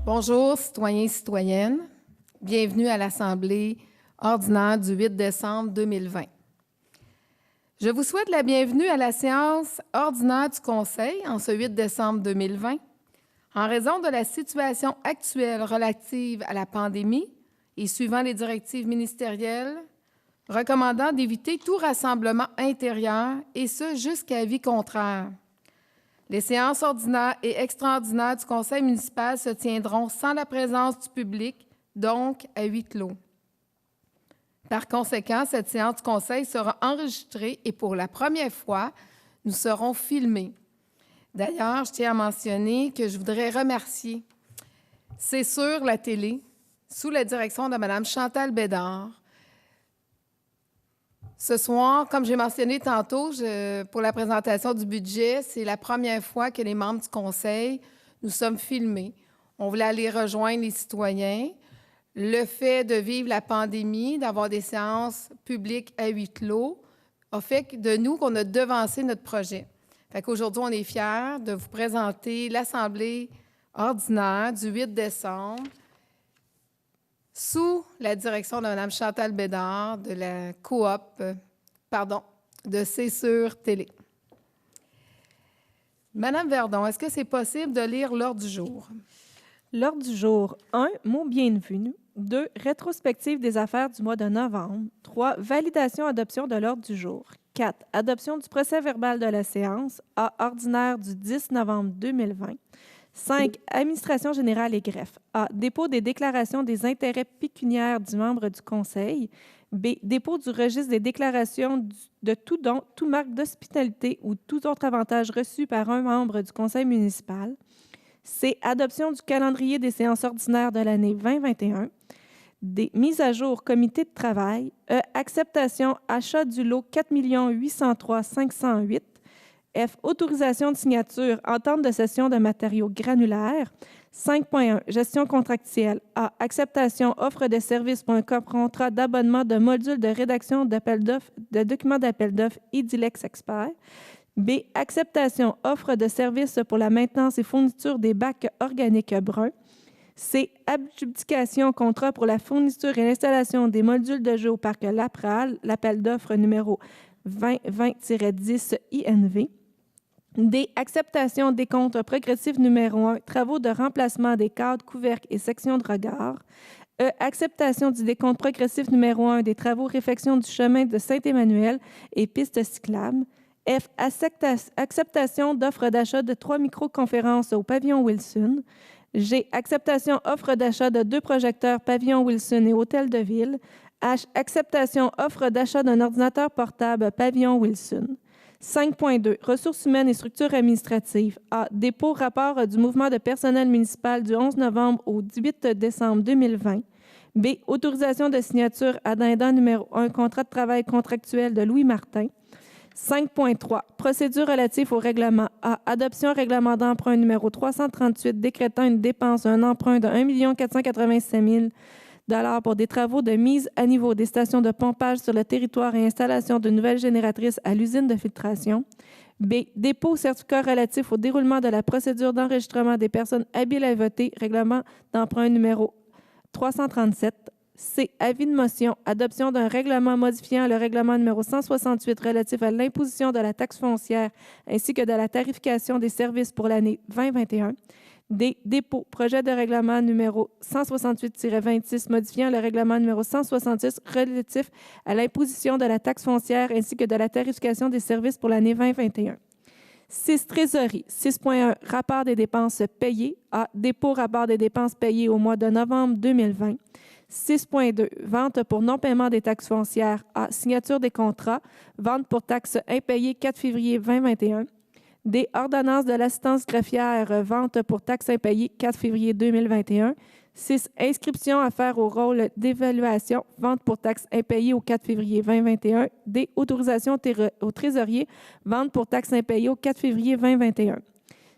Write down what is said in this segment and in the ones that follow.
Bonjour, citoyens et citoyennes. Bienvenue à l'Assemblée ordinaire du 8 décembre 2020. Je vous souhaite la bienvenue à la séance ordinaire du Conseil en ce 8 décembre 2020. En raison de la situation actuelle relative à la pandémie et suivant les directives ministérielles, recommandant d'éviter tout rassemblement intérieur et ce jusqu'à avis contraire. Les séances ordinaires et extraordinaires du Conseil municipal se tiendront sans la présence du public, donc à huis clos. Par conséquent, cette séance du Conseil sera enregistrée et pour la première fois, nous serons filmés. D'ailleurs, je tiens à mentionner que je voudrais remercier C'est sûr la télé, sous la direction de Mme Chantal Bédard. Ce soir, comme j'ai mentionné tantôt, pour la présentation du budget, c'est la première fois que les membres du Conseil, nous sommes filmés. On voulait aller rejoindre les citoyens. Le fait de vivre la pandémie, d'avoir des séances publiques à huis clos, a fait de nous qu'on a devancé notre projet. Fait qu'aujourd'hui, on est fiers de vous présenter l'Assemblée ordinaire du 8 décembre sous la direction de Mme Chantal Bédard de la de C'est sûr Télé. Madame Verdon, est-ce que c'est possible de lire l'ordre du jour? L'ordre du jour, 1. Mot bienvenu. 2. Rétrospective des affaires du mois de novembre. 3. Validation-adoption de l'ordre du jour. 4. Adoption du procès-verbal de la séance, A. Ordinaire du 10 novembre 2020. 5. Administration générale et greffe. A. Dépôt des déclarations des intérêts pécuniaires du membre du Conseil. B. Dépôt du registre des déclarations de tout don, toute marque d'hospitalité ou tout autre avantage reçu par un membre du Conseil municipal. C. Adoption du calendrier des séances ordinaires de l'année 2021. D. Mise à jour comité de travail. E. Acceptation achat du lot 4 803 508. F. Autorisation de signature, entente de cession de matériaux granulaires. 5.1. Gestion contractuelle. A. Acceptation, offre de services pour un contrat d'abonnement de modules de rédaction d'appel d'offres, de documents d'appel d'offres Idilex Expert. B. Acceptation, offre de services pour la maintenance et fourniture des bacs organiques bruns. C. Adjudication, contrat pour la fourniture et l'installation des modules de jeu au parc Lapral, l'appel d'offres numéro 2020-10 INV. D. Acceptation des comptes progressifs numéro 1, travaux de remplacement des cadres, couvercles et sections de regard. E. Acceptation du décompte progressif numéro 1 des travaux réfection du chemin de Saint-Emmanuel et pistes cyclables. F. Acceptation d'offre d'achat de 3 microconférences au pavillon Wilson. G. Acceptation offre d'achat de 2 projecteurs pavillon Wilson et hôtel de ville. H. Acceptation offre d'achat d'un ordinateur portable pavillon Wilson. 5.2. Ressources humaines et structures administratives. A. Dépôt rapport du mouvement de personnel municipal du 11 novembre au 18 décembre 2020. B. Autorisation de signature addendum numéro 1, contrat de travail contractuel de Louis Martin. 5.3. Procédure relative au règlement. A. Adoption règlement d'emprunt numéro 338 décrétant une dépense d'un emprunt de 1 485 000 $ pour des travaux de mise à niveau des stations de pompage sur le territoire et installation de nouvelles génératrices à l'usine de filtration. B. Dépôt certificat relatif au déroulement de la procédure d'enregistrement des personnes habiles à voter, règlement d'emprunt numéro 337. C. Avis de motion. Adoption d'un règlement modifiant le règlement numéro 168 relatif à l'imposition de la taxe foncière ainsi que de la tarification des services pour l'année 2021. D. Dépôt. Projet de règlement numéro 168-26 modifiant le règlement numéro 166 relatif à l'imposition de la taxe foncière ainsi que de la tarification des services pour l'année 2021. 6. Trésorerie. 6.1. Rapport des dépenses payées. A. Dépôt rapport des dépenses payées au mois de novembre 2020. 6.2. Vente pour non-paiement des taxes foncières. A. Signature des contrats. Vente pour taxes impayées 4 février 2021. D. Ordonnance de l'assistance greffière. Vente pour taxes impayées 4 février 2021. 6. Inscription à faire au rôle d'évaluation. Vente pour taxes impayées au 4 février 2021. D. Autorisation au trésorier. Vente pour taxes impayées au 4 février 2021.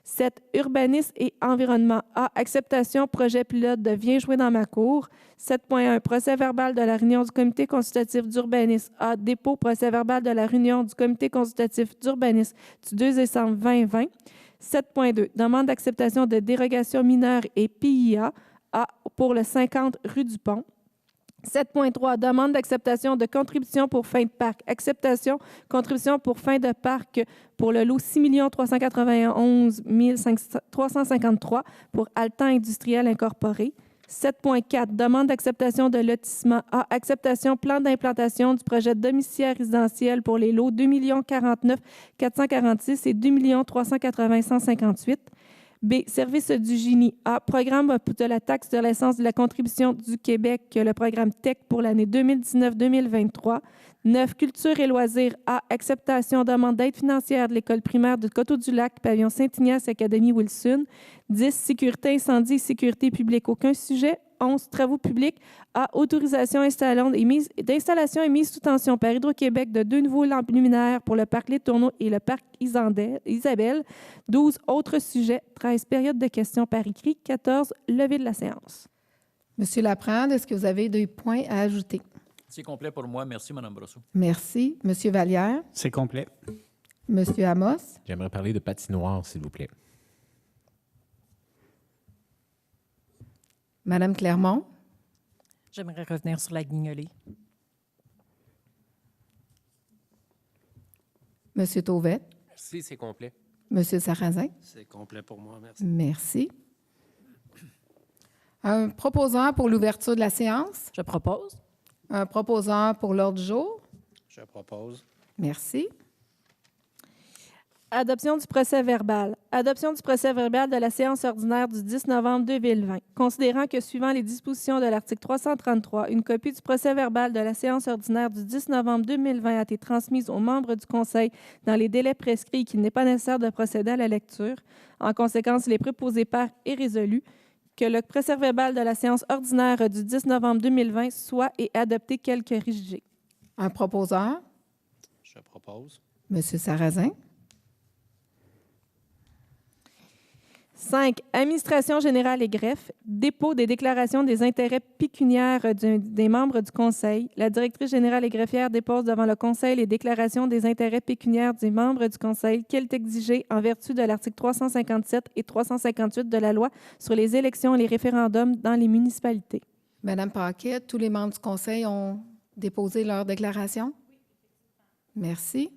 7. Urbanisme et environnement. A. Acceptation projet pilote de Viens jouer dans ma cour. 7.1. Procès-verbal de la réunion du comité consultatif d'urbanisme. A. Dépôt procès-verbal de la réunion du comité consultatif d'urbanisme du 2 décembre 2020. 7.2, demande d'acceptation de dérogation mineure et PIA pour le 50 rue du Pont. 7.3, demande d'acceptation de contribution pour fin de parc. Acceptation, contribution pour fin de parc pour le lot 6 391 353 pour Altan Industriel Incorporé. 7.4, demande d'acceptation de lotissement A. Acceptation, plan d'implantation du projet domiciliaire résidentiel pour les lots 2 049 446 et 2 380 158. B. Service du génie A. Programme de la taxe de l'essence de la contribution du Québec, le programme TEC pour l'année 2019-2023. 9. Culture et loisirs A. Acceptation, demande d'aide financière de l'école primaire de Coteau-du-Lac, pavillon Saint-Ignace, Académie Wilson. 10. Sécurité, incendie et sécurité publique. Aucun sujet. 11. Travaux publics A. Autorisation d'installation et mise sous tension par Hydro-Québec de 2 nouveaux lampes luminaires pour le parc Les Tourneaux et le parc Isabelle. 12. Autres sujets. 13. Période de questions par écrit. 14. Levée de la séance. Monsieur Laprade, est-ce que vous avez des points à ajouter? C'est complet pour moi. Merci, Mme Brosseau. Merci. Monsieur Vallière? C'est complet. Monsieur Amos? J'aimerais parler de patinoire, s'il vous plaît. Madame Clermont? J'aimerais revenir sur la guignolée. Monsieur Tauvet? Merci, c'est complet. Monsieur Sarrazin? C'est complet pour moi, merci. Merci. Un proposant pour l'ouverture de la séance? Je propose. Un proposant pour l'ordre du jour? Je propose. Merci. Adoption du procès-verbal. Adoption du procès-verbal de la séance ordinaire du 10 novembre 2020. Considérant que, suivant les dispositions de l'article 333, une copie du procès-verbal de la séance ordinaire du 10 novembre 2020 a été transmise aux membres du Conseil dans les délais prescrits et qu'il n'est pas nécessaire de procéder à la lecture. En conséquence, il est proposé par et résolu que le procès-verbal de la séance ordinaire du 10 novembre 2020 soit et adopté quel que rédigé. Un proposeur? Je propose. Monsieur Sarrazin? 5. Administration générale et greffe. Dépôt des déclarations des intérêts pécuniaires des membres du Conseil. La directrice générale et greffière dépose devant le Conseil les déclarations des intérêts pécuniaires des membres du Conseil qui est exigée en vertu de l'article 357 et 358 de la Loi sur les élections et les référendums dans les municipalités. Madame Paquette, tous les membres du Conseil ont déposé leur déclaration? Merci.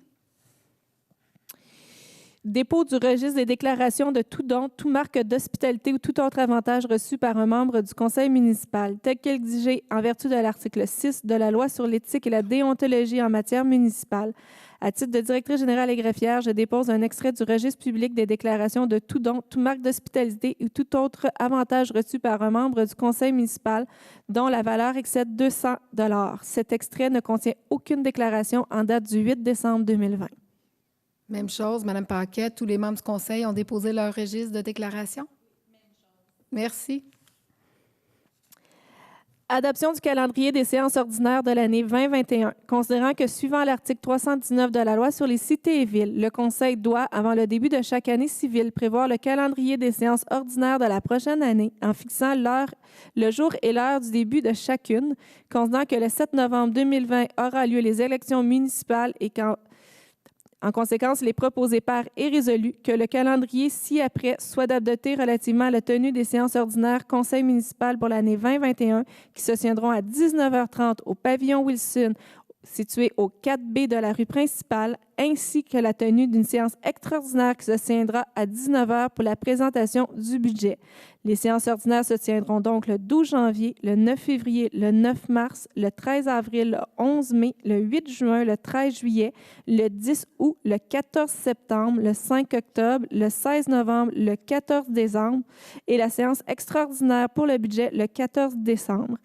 Dépôt du registre des déclarations de tout don, toute marque d'hospitalité ou tout autre avantage reçu par un membre du conseil municipal, tel qu'exigé en vertu de l'article 6 de la Loi sur l'éthique et la déontologie en matière municipale. À titre de directrice générale et greffière, je dépose un extrait du registre public des déclarations de tout don, toute marque d'hospitalité ou tout autre avantage reçu par un membre du conseil municipal dont la valeur excède 200 $. Cet extrait ne contient aucune déclaration en date du 8 décembre 2020. Même chose, Madame Paquette, tous les membres du Conseil ont déposé leur registre de déclaration? Merci. Adoption du calendrier des séances ordinaires de l'année 2021. Considérant que, suivant l'article 319 de la Loi sur les cités et villes, le Conseil doit, avant le début de chaque année civile, prévoir le calendrier des séances ordinaires de la prochaine année en fixant le jour et l'heure du début de chacune, considérant que le 7 novembre 2020 aura lieu les élections municipales et en conséquence, il est proposé par et résolu que le calendrier ci-après soit adopté relativement à la tenue des séances ordinaires conseil municipal pour l'année 2021 qui se tiendront à 19h30 au pavillon Wilson situé au 4B de la rue principale, ainsi que la tenue d'une séance extraordinaire qui se tiendra à 19h pour la présentation du budget. Les séances ordinaires se tiendront donc le 12 janvier, le 9 février, le 9 mars, le 13 avril, le 11 mai, le 8 juin, le 13 juillet, le 10 août, le 14 septembre, le 5 octobre, le 16 novembre, le 14 décembre et la séance extraordinaire pour le budget le 14 décembre.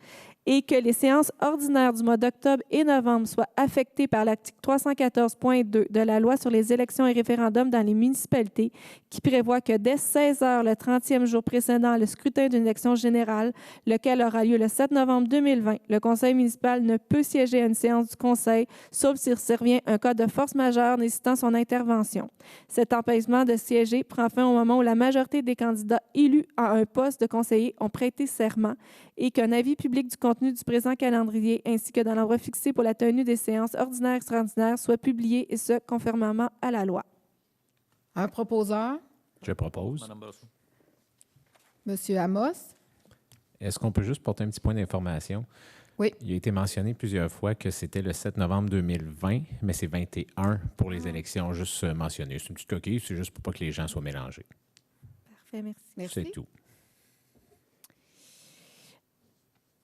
Et que les séances ordinaires du mois d'octobre et novembre soient affectées par l'article 314.2 de la Loi sur les élections et référendums dans les municipalités, qui prévoit que dès 16 heures le 30e jour précédant le scrutin d'une élection générale, lequel aura lieu le 7 novembre 2020, le conseil municipal ne peut siéger à une séance du conseil, sauf s'il survient un cas de force majeure nécessitant son intervention. Cet empêchement de siéger prend fin au moment où la majorité des candidats élus à un poste de conseiller ont prêté serment et qu'un avis public du contenu du présent calendrier ainsi que dans l'endroit fixé pour la tenue des séances ordinaires et extraordinaires soit publié et ce, conformément à la loi. Un proposeur? Je propose. Madame Brosseau. Monsieur Amos? Est-ce qu'on peut juste porter un petit point d'information? Oui. Il a été mentionné plusieurs fois que c'était le 7 novembre 2020, mais c'est 21 pour les élections, juste mentionné. C'est une petite coquille, c'est juste pour pas que les gens soient mélangés. Parfait, merci. Merci. C'est tout.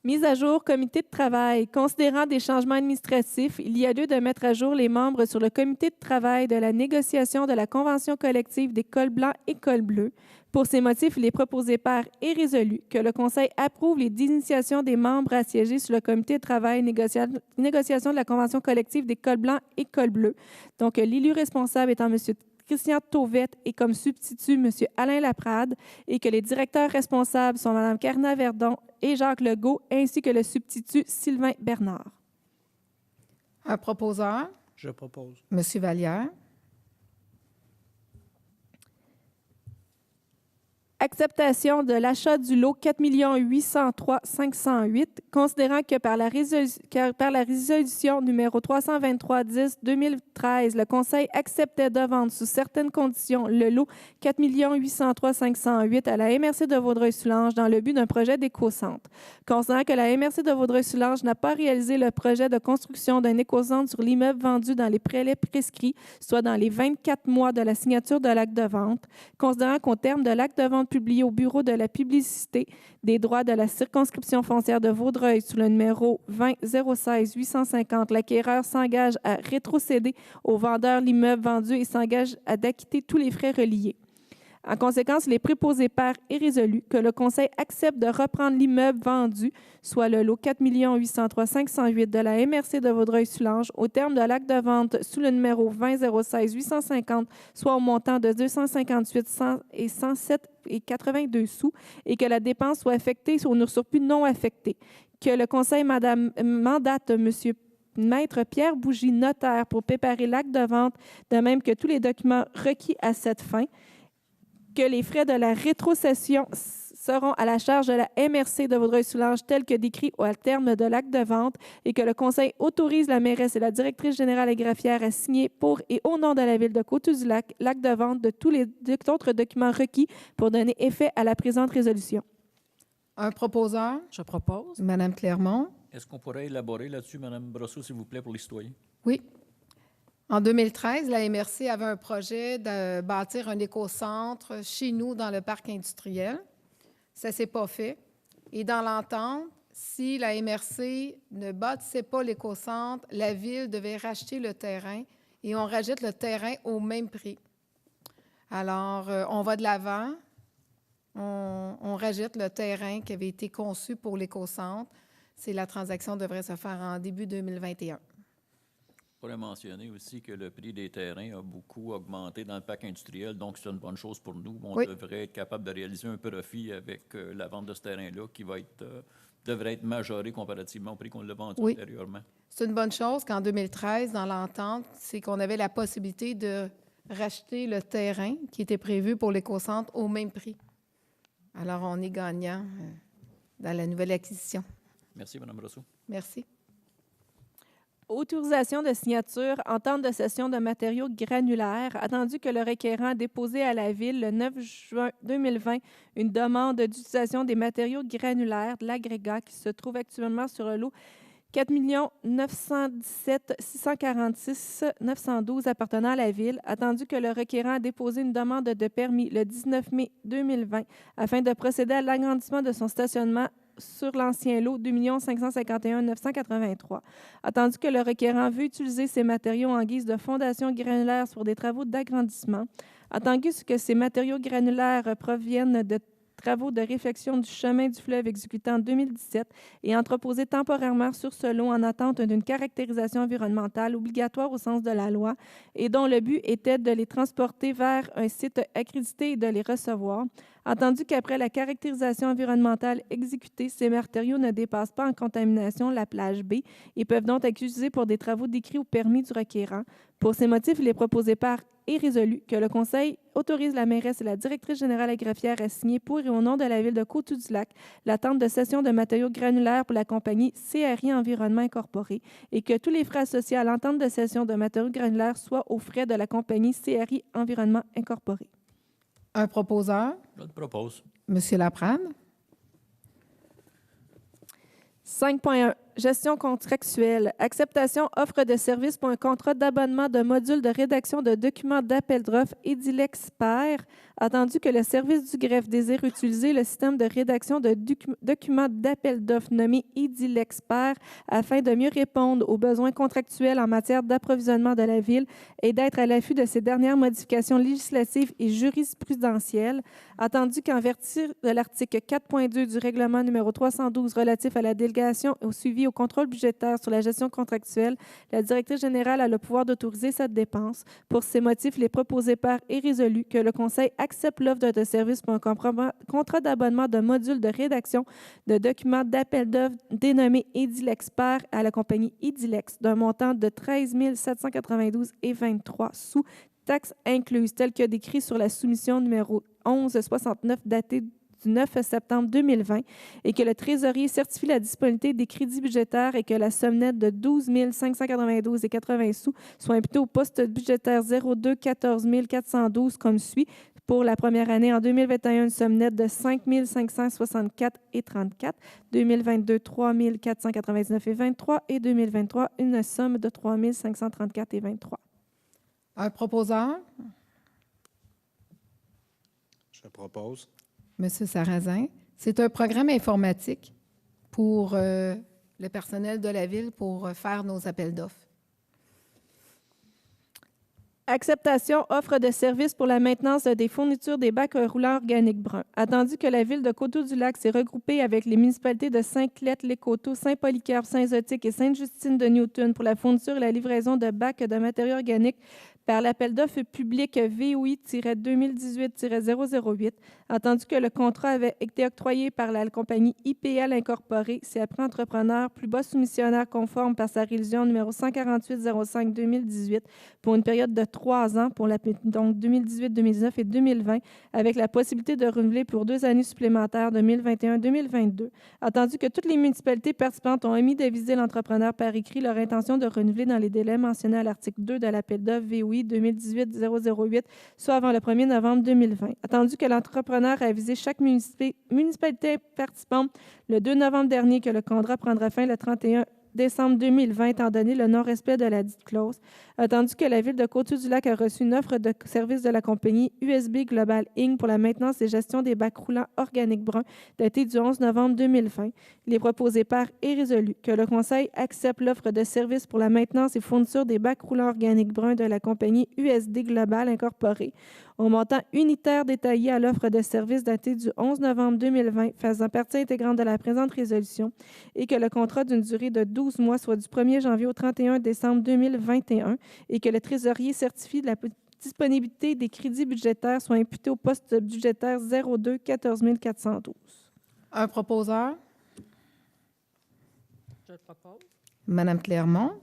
Mise à jour, comité de travail. Considérant des changements administratifs, il y a lieu de mettre à jour les membres sur le comité de travail de la négociation de la convention collective des cols blancs et cols bleus. Pour ces motifs, il est proposé par et résolu que le Conseil approuve les initiations des membres à siéger sur le comité de travail négociation de la convention collective des cols blancs et cols bleus. Donc, l'élu responsable étant M. Christian Tauvette et comme substitut M. Alain Laprade, et que les directeurs responsables sont Mme Karina Verdon et Jacques Legault, ainsi que le substitut Sylvain Bernard. Un proposeur? Je propose. Monsieur Vallière? Acceptation de l'achat du lot 4 803 508, considérant que par la résolution numéro 323-10-2013, le Conseil acceptait de vendre sous certaines conditions le lot 4 803 508 à la MRC de Vaudreuil-Soulanges dans le but d'un projet d'éco-centre. Considérant que la MRC de Vaudreuil-Soulanges n'a pas réalisé le projet de construction d'un éco-centre sur l'immeuble vendu dans les prélais prescrits, soit dans les 24 mois de la signature de l'acte de vente, considérant qu'au terme de l'acte de vente publié au Bureau de la publicité des droits de la circonscription foncière de Vaudreuil sous le numéro 20 016 850, l'acquéreur s'engage à rétrocéder au vendeur l'immeuble vendu et s'engage à d'acquitter tous les frais reliés. En conséquence, il est préposé par et résolu que le Conseil accepte de reprendre l'immeuble vendu, soit le lot 4 803 508 de la MRC de Vaudreuil-Soulanges, au terme de l'acte de vente sous le numéro 20 016 850, soit au montant de 258 107 et 82 sous, et que la dépense soit affectée sur un surplus non affecté. Que le Conseil mandate M. Maître Pierre Bougie, notaire, pour préparer l'acte de vente, de même que tous les documents requis à cette fin. Que les frais de la rétrocession seront à la charge de la MRC de Vaudreuil-Soulanges tels que décrits au terme de l'acte de vente et que le Conseil autorise la mairesse et la directrice générale et greffière à signer pour et au nom de la Ville de Coteau-du-Lac l'acte de vente de tous les autres documents requis pour donner effet à la présente résolution. Un proposeur? Je propose. Madame Clermont? Est-ce qu'on pourrait élaborer là-dessus, Madame Brosseau, s'il vous plaît, pour les citoyens? Oui. En 2013, la MRC avait un projet de bâtir un écocentre chez nous dans le parc industriel. Ça ne s'est pas fait. Et dans l'entente, si la MRC ne bâtissait pas l'écocentre, la Ville devait racheter le terrain et on rajoute le terrain au même prix. Alors, on va de l'avant. On rajoute le terrain qui avait été conçu pour l'écocentre. La transaction devrait se faire en début 2021. Je pourrais mentionner aussi que le prix des terrains a beaucoup augmenté dans le parc industriel, donc c'est une bonne chose pour nous. On devrait être capable de réaliser un profit avec la vente de ce terrain-là qui devrait être majoré comparativement au prix qu'on l'a vendu antérieurement. C'est une bonne chose qu'en 2013, dans l'entente, c'est qu'on avait la possibilité de racheter le terrain qui était prévu pour l'écocentre au même prix. Alors, on est gagnant dans la nouvelle acquisition. Merci, Mme Brosseau. Merci. Autorisation de signature, entente de cession de matériaux granulaires, attendu que le requérant a déposé à la Ville le 9 juin 2020 une demande d'utilisation des matériaux granulaires de l'agrégat qui se trouve actuellement sur le lot 4 917 646 912 appartenant à la Ville, attendu que le requérant a déposé une demande de permis le 19 mai 2020 afin de procéder à l'agrandissement de son stationnement sur l'ancien lot 2 551 983. Attendu que le requérant veut utiliser ces matériaux en guise de fondation granulaire sur des travaux d'agrandissement, attendu que ces matériaux granulaires proviennent de travaux de réfection du chemin du fleuve exécutés en 2017 et entreposés temporairement sur ce lot en attente d'une caractérisation environnementale obligatoire au sens de la loi et dont le but était de les transporter vers un site accrédité et de les recevoir. Attendu qu'après la caractérisation environnementale exécutée, ces matériaux ne dépassent pas en contamination la plage B et peuvent donc être utilisés pour des travaux décrits au permis du requérant. Pour ces motifs, il est proposé par et résolu que le Conseil autorise la mairesse et la directrice générale et greffière à signer pour et au nom de la Ville de Coteau-du-Lac l'attente de cession de matériaux granulaires pour la compagnie CRI Environnement Incorporé et que tous les frais associés à l'entente de cession de matériaux granulaires soient aux frais de la compagnie CRI Environnement Incorporé. Un proposeur, Je le propose. Monsieur Laprade. 5.1. Gestion contractuelle. Acceptation offre de service pour un contrat d'abonnement de module de rédaction de documents d'appel d'offres Edilexpert. Attendu que le service du greffe désire utiliser le système de rédaction de documents d'appel d'offres nommé Edilexpert afin de mieux répondre aux besoins contractuels en matière d'approvisionnement de la Ville et d'être à l'affût de ces dernières modifications législatives et jurisprudentielles. Attendu qu'en vertu de l'article 4.2 du règlement numéro 312 relatif à la délégation et au suivi au contrôle budgétaire sur la gestion contractuelle, la directrice générale a le pouvoir d'autoriser cette dépense. Pour ces motifs, il est proposé par et résolu que le Conseil accepte l'offre de service pour un contrat d'abonnement de module de rédaction de documents d'appel d'offres dénommé Edilexpert à la compagnie Edilex d'un montant de 13 792,23 sous taxes incluses, tel que décrit sur la soumission numéro 1169 datée du 9 septembre 2020 et que le trésorier certifie la disponibilité des crédits budgétaires et que la somme nette de 12 592,80 sous soit imputée au poste budgétaire 02 14 412 comme suit. Pour la première année, en 2021, une somme nette de 5 564,34, 2022, 3 499,23 et 2023, une somme de 3 534,23. Un proposeur, Je propose. Monsieur Sarrazin. C'est un programme informatique pour le personnel de la Ville pour faire nos appels d'offres. Acceptation offre de service pour la maintenance des fournitures des bacs roulants organiques bruns. Attendu que la Ville de Coteau-du-Lac s'est regroupée avec les municipalités de Saint-Clette, Les Coteaux, Saint-Polycarpe, Saint-Zotique et Sainte-Justine de Newton pour la fourniture et la livraison de bacs de matériaux organiques par l'appel d'offres public VOI-2018-008, attendu que le contrat avait été octroyé par la compagnie IPL Incorporée, CAPRE Entrepreneur, plus bas soumissionnaire conforme par sa révision numéro 148-05-2018 pour une période de 3 ans, pour donc 2018, 2019 et 2020, avec la possibilité de renouveler pour 2 années supplémentaires, 2021-2022. Attendu que toutes les municipalités participantes ont émis d'aviser l'entrepreneur par écrit leur intention de renouveler dans les délais mentionnés à l'article 2 de l'appel d'offres VOI 2018-008, soit avant le 1er novembre 2020. Attendu que l'entrepreneur a avisé chaque municipalité participante le 2 novembre dernier que le contrat prendra fin le 31 décembre 2020, étant donné le non-respect de la dite clause. Attendu que la Ville de Coteau-du-Lac a reçu une offre de service de la compagnie USB Global Inc. pour la maintenance et gestion des bacs roulants organiques bruns datée du 11 novembre 2020. Il est proposé par et résolu que le Conseil accepte l'offre de service pour la maintenance et fourniture des bacs roulants organiques bruns de la compagnie USD Global Incorporée au montant unitaire détaillé à l'offre de service datée du 11 novembre 2020, faisant partie intégrante de la présente résolution, et que le contrat d'une durée de 12 mois soit du 1er janvier au 31 décembre 2021, et que le trésorier certifie de la disponibilité des crédits budgétaires soit imputé au poste budgétaire 02 14 412. Un proposeur, Je le propose. Madame Clermont.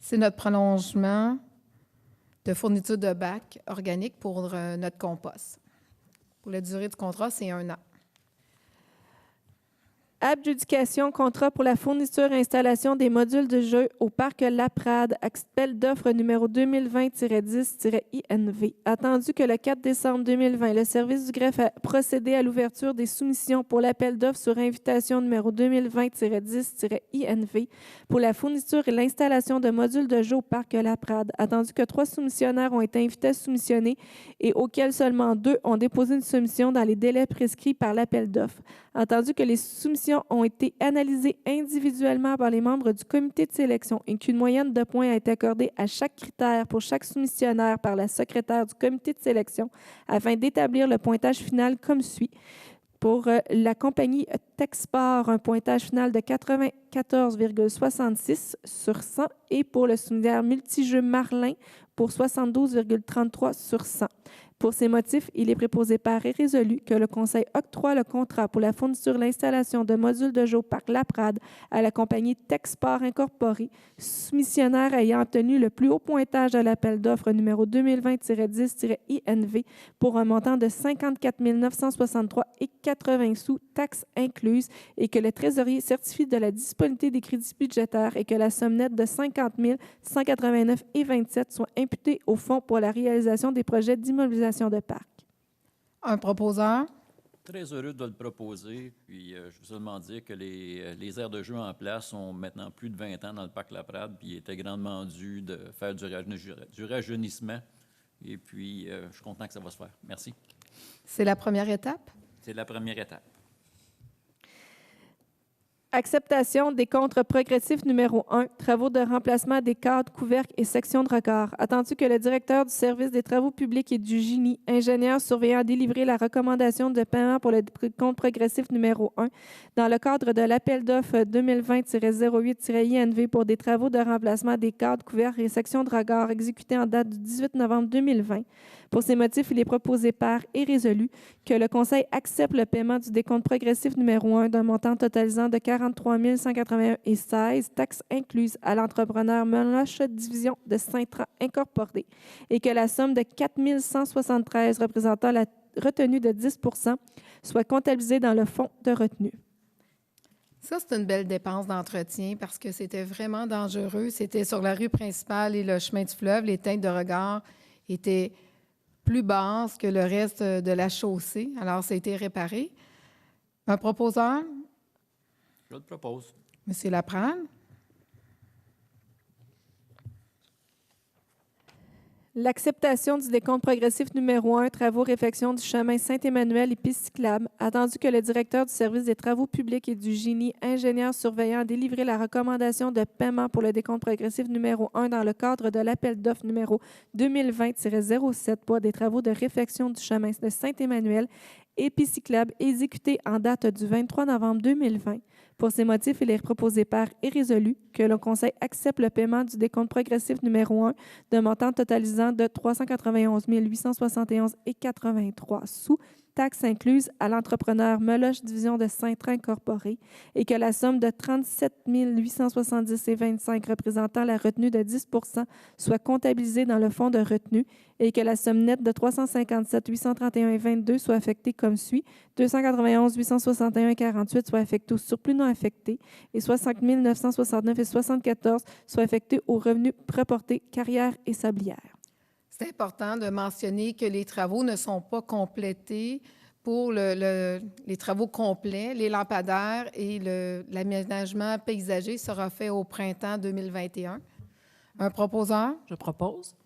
C'est notre prolongement de fourniture de bacs organiques pour notre compost. Pour la durée du contrat, c'est 1 an. Adjudication, contrat pour la fourniture et installation des modules de jeu au parc Laprade, appel d'offres numéro 2020-10-INV. Attendu que le 4 décembre 2020, le service du greffe a procédé à l'ouverture des soumissions pour l'appel d'offres sur invitation numéro 2020-10-INV pour la fourniture et l'installation de modules de jeu au parc Laprade. Attendu que 3 soumissionnaires ont été invités à soumissionner et auxquels seulement 2 ont déposé une soumission dans les délais prescrits par l'appel d'offres. Attendu que les soumissions ont été analysées individuellement par les membres du comité de sélection et qu'une moyenne de points a été accordée à chaque critère pour chaque soumissionnaire par la secrétaire du comité de sélection afin d'établir le pointage final comme suit. Pour la compagnie Texport, un pointage final de 94,66 sur 100 et pour le soumissionnaire multijeu Marlin pour 72,33 sur 100. Pour ces motifs, il est préposé par et résolu que le Conseil octroie le contrat pour la fourniture et l'installation de modules de jeu au parc Laprade à la compagnie Texport Incorporée, soumissionnaire ayant obtenu le plus haut pointage à l'appel d'offres numéro 2020-10-INV pour un montant de 54 963,80 sous, taxes incluses, et que le trésorier certifie de la disponibilité des crédits budgétaires et que la somme nette de 50 189,27 soit imputée au fonds pour la réalisation des projets d'immobilisation de parc. Un proposeur? Très heureux de le proposer. Puis, je veux seulement dire que les aires de jeu en place ont maintenant plus de 20 ans dans le parc Laprade, puis il était grandement dû de faire du rajeunissement. Et puis, je suis content que ça va se faire. Merci. C'est la première étape? C'est la première étape. Acceptation des comptes progressifs numéro 1, travaux de remplacement des cadres, couvercles et sections de regard. Attendu que le directeur du service des travaux publics et du génie, ingénieur surveillant, a délivré la recommandation de paiement pour le compte progressif numéro 1 dans le cadre de l'appel d'offres 2020-08-INV pour des travaux de remplacement des cadres, couvercles et sections de regard exécutés en date du 18 novembre 2020. Pour ces motifs, il est proposé par et résolu que le Conseil accepte le paiement du décompte progressif numéro 1 d'un montant totalisant de 43 181,16 taxes incluses à l'entrepreneur Meloche Division de Saint-Tran Incorporée et que la somme de 4 173 représentant la retenue de 10 soit comptabilisée dans le fonds de retenue. Ça, c'est une belle dépense d'entretien parce que c'était vraiment dangereux. C'était sur la rue principale et le chemin du fleuve. Les teintes de regard étaient plus basses que le reste de la chaussée. Alors, ça a été réparé. Un proposeur? Je le propose. Monsieur Laprade? L'acceptation du décompte progressif numéro 1, travaux réfection du chemin Saint-Emmanuel et piste cyclable, attendu que le directeur du service des travaux publics et du génie, ingénieur surveillant, a délivré la recommandation de paiement pour le décompte progressif numéro 1 dans le cadre de l'appel d'offres numéro 2020-07 pour des travaux de réfection du chemin de Saint-Emmanuel et piste cyclable exécutés en date du 23 novembre 2020. Pour ces motifs, il est proposé par et résolu que le Conseil accepte le paiement du décompte progressif numéro 1 d'un montant totalisant de 391 871,83 sous taxes incluses à l'entrepreneur Meloche Division de Saint-Tran Incorporée et que la somme de 37 870,25 représentant la retenue de 10 soit comptabilisée dans le fonds de retenue et que la somme nette de 357 831,22 soit affectée comme suit, 291 861,48 soit affectée au surplus non affecté et 60 969,74 soit affectée aux revenus reportés carrière et sablière. C'est important de mentionner que les travaux ne sont pas complétés pour les travaux complets. Les lampadaires et l'aménagement paysager sera fait au printemps 2021. Un proposeur? Je propose.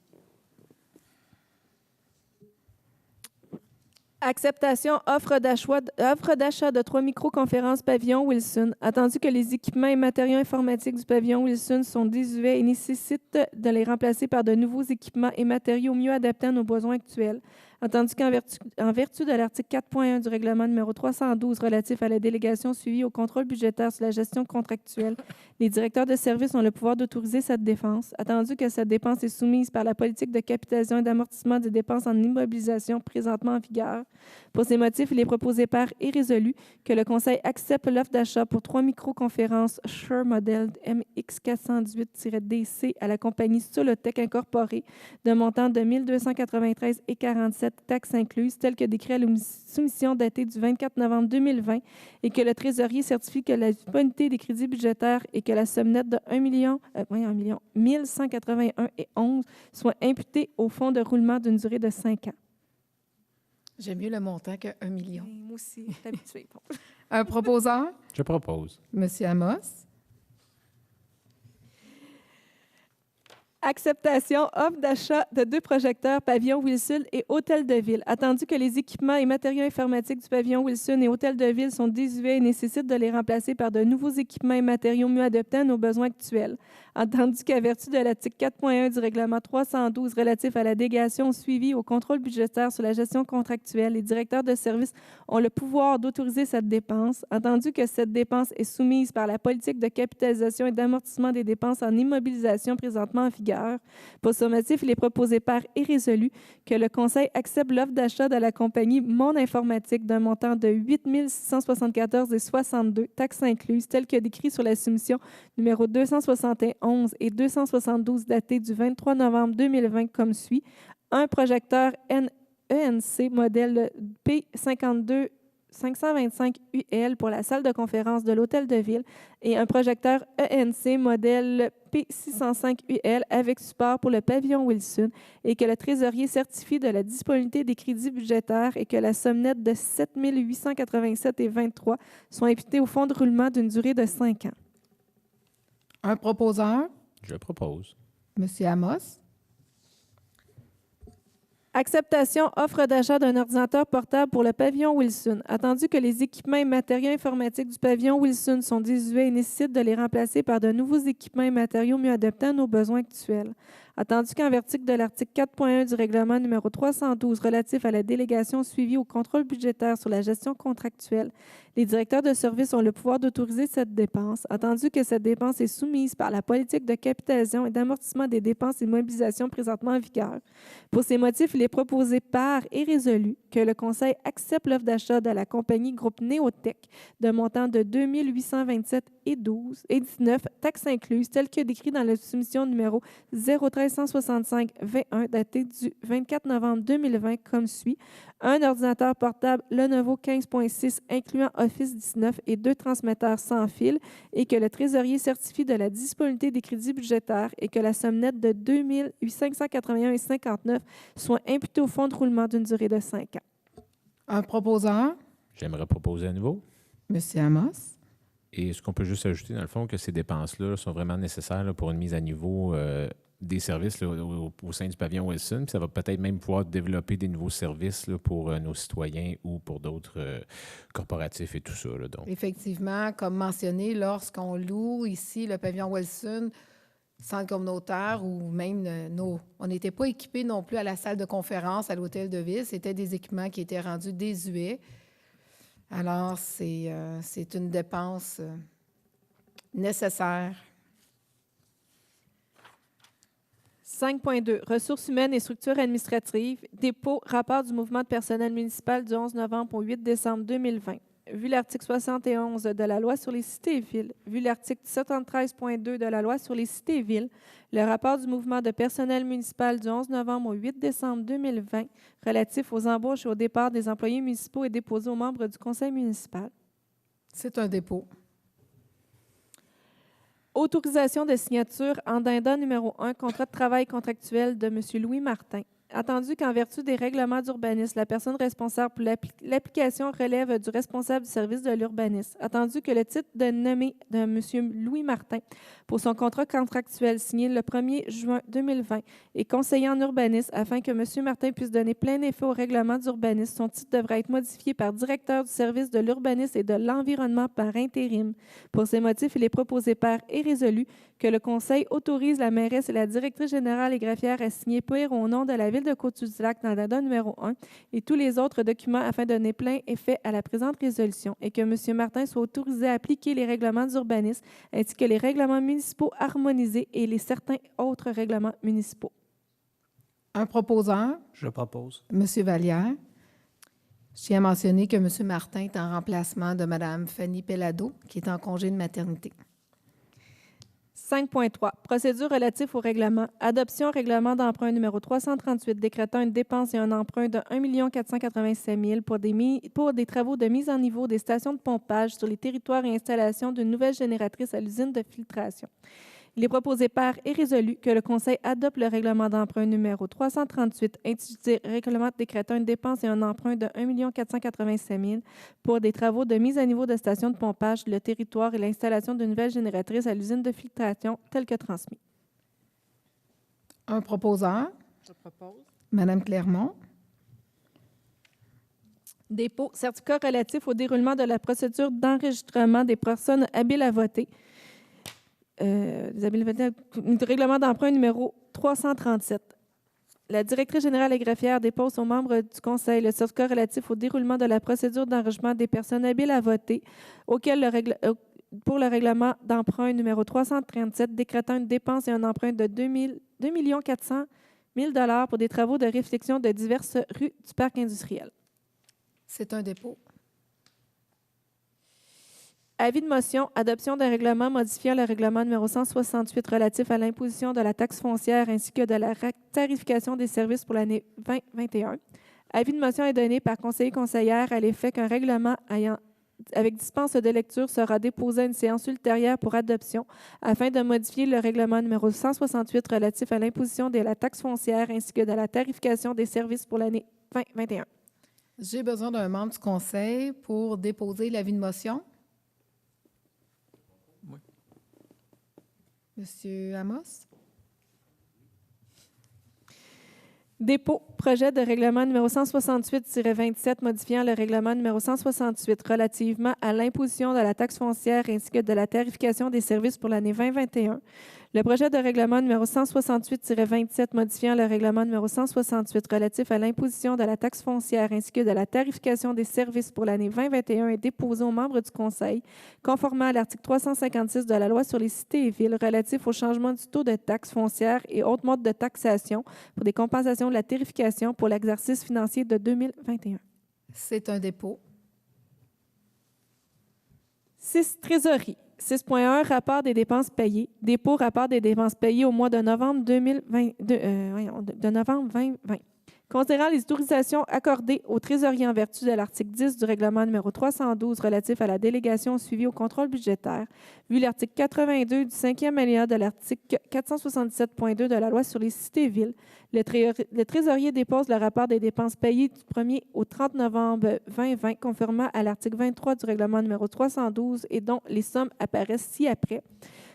Acceptation offre d'achat de 3 microconférences pavillon Wilson. Attendu que les équipements et matériaux informatiques du pavillon Wilson sont désuets et nécessitent de les remplacer par de nouveaux équipements et matériaux mieux adaptés à nos besoins actuels. Attendu qu'en vertu de l'article 4.1 du règlement numéro 312 relatif à la délégation suivie au contrôle budgétaire sur la gestion contractuelle, les directeurs de services ont le pouvoir d'autoriser cette dépense. Attendu que cette dépense est soumise par la politique de capitalisation et d'amortissement des dépenses en immobilisation présentement en vigueur. Pour ces motifs, il est proposé par et résolu que le Conseil accepte l'offre d'achat pour 3 microconférences Shure Model MX418-DC à la compagnie Solotech Incorporée de montant de 1 293,47 taxes incluses, telles que décrit à la soumission datée du 24 novembre 2020 et que le trésorier certifie que la disponibilité des crédits budgétaires et que la somme nette de 1 181,11 soit imputée au fonds de roulement d'une durée de 5 ans. J'aime mieux le montant que 1 million. Moi aussi, je suis habituée. Un proposeur? Je propose. Monsieur Amos? Acceptation, offre d'achat de 2 projecteurs pavillon Wilson et hôtel de ville. Attendu que les équipements et matériaux informatiques du pavillon Wilson et hôtel de ville sont désuets et nécessitent de les remplacer par de nouveaux équipements et matériaux mieux adaptés à nos besoins actuels. Entendu qu'à vertu de l'article 4.1 du règlement 312 relatif à la délégation suivie au contrôle budgétaire sur la gestion contractuelle, les directeurs de services ont le pouvoir d'autoriser cette dépense. Entendu que cette dépense est soumise par la politique de capitalisation et d'amortissement des dépenses en immobilisation présentement en vigueur. Pour ce motif, il est proposé par et résolu que le Conseil accepte l'offre d'achat de la compagnie Monde Informatique d'un montant de 8 674,62 taxes incluses, tel que décrit sur la soumission numéro 271 et 272 datée du 23 novembre 2020 comme suit. Un projecteur ENC modèle P52 525 UL pour la salle de conférence de l'Hôtel de Ville et un projecteur ENC modèle P605 UL avec support pour le pavillon Wilson et que le trésorier certifie de la disponibilité des crédits budgétaires et que la somme nette de 7 887,23 soit imputée au fonds de roulement d'une durée de 5 ans. Un proposeur, Je propose. M. Amos. Acceptation, offre d'achat d'un ordinateur portable pour le pavillon Wilson. Attendu que les équipements et matériaux informatiques du pavillon Wilson sont désuets et nécessitent de les remplacer par de nouveaux équipements et matériaux mieux adaptés à nos besoins actuels. Attendu qu'en vertu de l'article 4.1 du règlement numéro 312 relatif à la délégation suivie au contrôle budgétaire sur la gestion contractuelle, les directeurs de service ont le pouvoir d'autoriser cette dépense. Attendu que cette dépense est soumise par la politique de capitalisation et d'amortissement des dépenses et de mobilisation présentement en vigueur. Pour ces motifs, il est proposé par et résolu que le Conseil accepte l'offre d'achat de la compagnie Groupe Néotech d'un montant de 2 827,19 taxes incluses, tel que décrit dans la soumission numéro 01365-21 datée du 24 novembre 2020 comme suit. Un ordinateur portable Lenovo 15.6 incluant Office 19 et 2 transmetteurs sans fil et que le trésorier certifie de la disponibilité des crédits budgétaires et que la somme nette de 2 581,59 soit imputée au fonds de roulement d'une durée de 5 ans. Un proposeur, J'aimerais proposer à nouveau. M. Amos. Et est-ce qu'on peut juste ajouter, dans le fond, que ces dépenses-là sont vraiment nécessaires là, pour une mise à niveau des services là, au sein du pavillon Wilson? Puis ça va peut-être même pouvoir développer des nouveaux services là, pour nos citoyens ou pour d'autres corporatifs et tout ça. Là, donc. Effectivement, comme mentionné, lorsqu'on loue ici le pavillon Wilson, centre communautaire ou même on n'était pas équipés non plus à la salle de conférence à l'Hôtel de Ville. C'était des équipements qui étaient rendus désuets. Alors, c'est une dépense nécessaire. 5.2. Ressources humaines et structures administratives. Dépôt, rapport du mouvement de personnel municipal du 11 novembre au 8 décembre 2020. Vu l'article 71 de la Loi sur les cités et villes, vu l'article 73.2 de la Loi sur les cités et villes, le rapport du mouvement de personnel municipal du 11 novembre au 8 décembre 2020 relatif aux embauches et au départ des employés municipaux est déposé aux membres du conseil municipal. C'est un dépôt. Autorisation de signature en addenda numéro 1, contrat de travail contractuel de M. Louis Martin. Attendu qu'en vertu des règlements d'urbanisme, la personne responsable pour l'application relève du responsable du service de l'urbanisme. Attendu que le titre de nommé de M. Louis Martin pour son contrat contractuel signé le 1er juin 2020 est conseiller en urbanisme afin que M. Martin puisse donner plein effet au règlement d'urbanisme. Son titre devra être modifié par directeur du service de l'urbanisme et de l'environnement par intérim. Pour ces motifs, il est proposé par et résolu que le Conseil autorise la mairesse et la directrice générale et greffière à signer pour au nom de la Ville de Côte-du-Lac dans l'addenda numéro 1 et tous les autres documents afin de donner plein effet à la présente résolution et que M. Martin soit autorisé à appliquer les règlements d'urbanisme ainsi que les règlements municipaux harmonisés et les certains autres règlements municipaux. Un proposeur, Je propose. M. Vallière. Je tiens à mentionner que M. Martin est en remplacement de Mme Fanny Pellado, qui est en congé de maternité. 5.3. Procédure relative au règlement. Adoption règlement d'emprunt numéro 338 décrétant une dépense et un emprunt de 1 487 000 pour des travaux de mise en niveau des stations de pompage sur les territoires et installation d'une nouvelle génératrice à l'usine de filtration. Il est proposé par et résolu que le Conseil adopte le règlement d'emprunt numéro 338 intitulé Règlement décrétant une dépense et un emprunt de 1 487 000 pour des travaux de mise à niveau de stations de pompage sur le territoire et l'installation d'une nouvelle génératrice à l'usine de filtration tel que transmis. Un proposeur, Je propose. Mme Clermont. Dépôt, certificat relatif au déroulement de la procédure d'enregistrement des personnes habiles à voter. Règlement d'emprunt numéro 337. La directrice générale et greffière dépose aux membres du Conseil le certificat relatif au déroulement de la procédure d'enregistrement des personnes habiles à voter, pour le règlement d'emprunt numéro 337, décrétant une dépense et un emprunt de 2 400 000 $ pour des travaux de réfection de diverses rues du parc industriel. C'est un dépôt. Avis de motion, adoption d'un règlement modifiant le règlement numéro 168 relatif à l'imposition de la taxe foncière ainsi que de la tarification des services pour l'année 2021. Avis de motion est donné par conseiller-conseillère à l'effet qu'un règlement avec dispense de lecture sera déposé à une séance ultérieure pour adoption afin de modifier le règlement numéro 168 relatif à l'imposition de la taxe foncière ainsi que de la tarification des services pour l'année 2021. J'ai besoin d'un membre du conseil pour déposer l'avis de motion. Oui. Monsieur Amos? Dépôt, projet de règlement numéro 168-27 modifiant le règlement numéro 168 relativement à l'imposition de la taxe foncière ainsi que de la tarification des services pour l'année 2021. Le projet de règlement numéro 168-27 modifiant le règlement numéro 168 relatif à l'imposition de la taxe foncière ainsi que de la tarification des services pour l'année 2021 est déposé aux membres du Conseil, conformément à l'article 356 de la Loi sur les cités et villes relatif au changement du taux de taxe foncière et autres modes de taxation pour des compensations de la tarification pour l'exercice financier de 2021. C'est un dépôt. 6. Trésorerie. 6.1. Rapport des dépenses payées. Dépôt rapport des dépenses payées au mois de novembre 2020. Considérant les autorisations accordées aux trésoriers en vertu de l'article 10 du règlement numéro 312 relatif à la délégation suivie au contrôle budgétaire, vu l'article 82 du 5e alinéa de l'article 477.2 de la Loi sur les cités et villes, le trésorier dépose le rapport des dépenses payées du 1er au 30 novembre 2020, conformément à l'article 23 du règlement numéro 312 et dont les sommes apparaissent ci-après.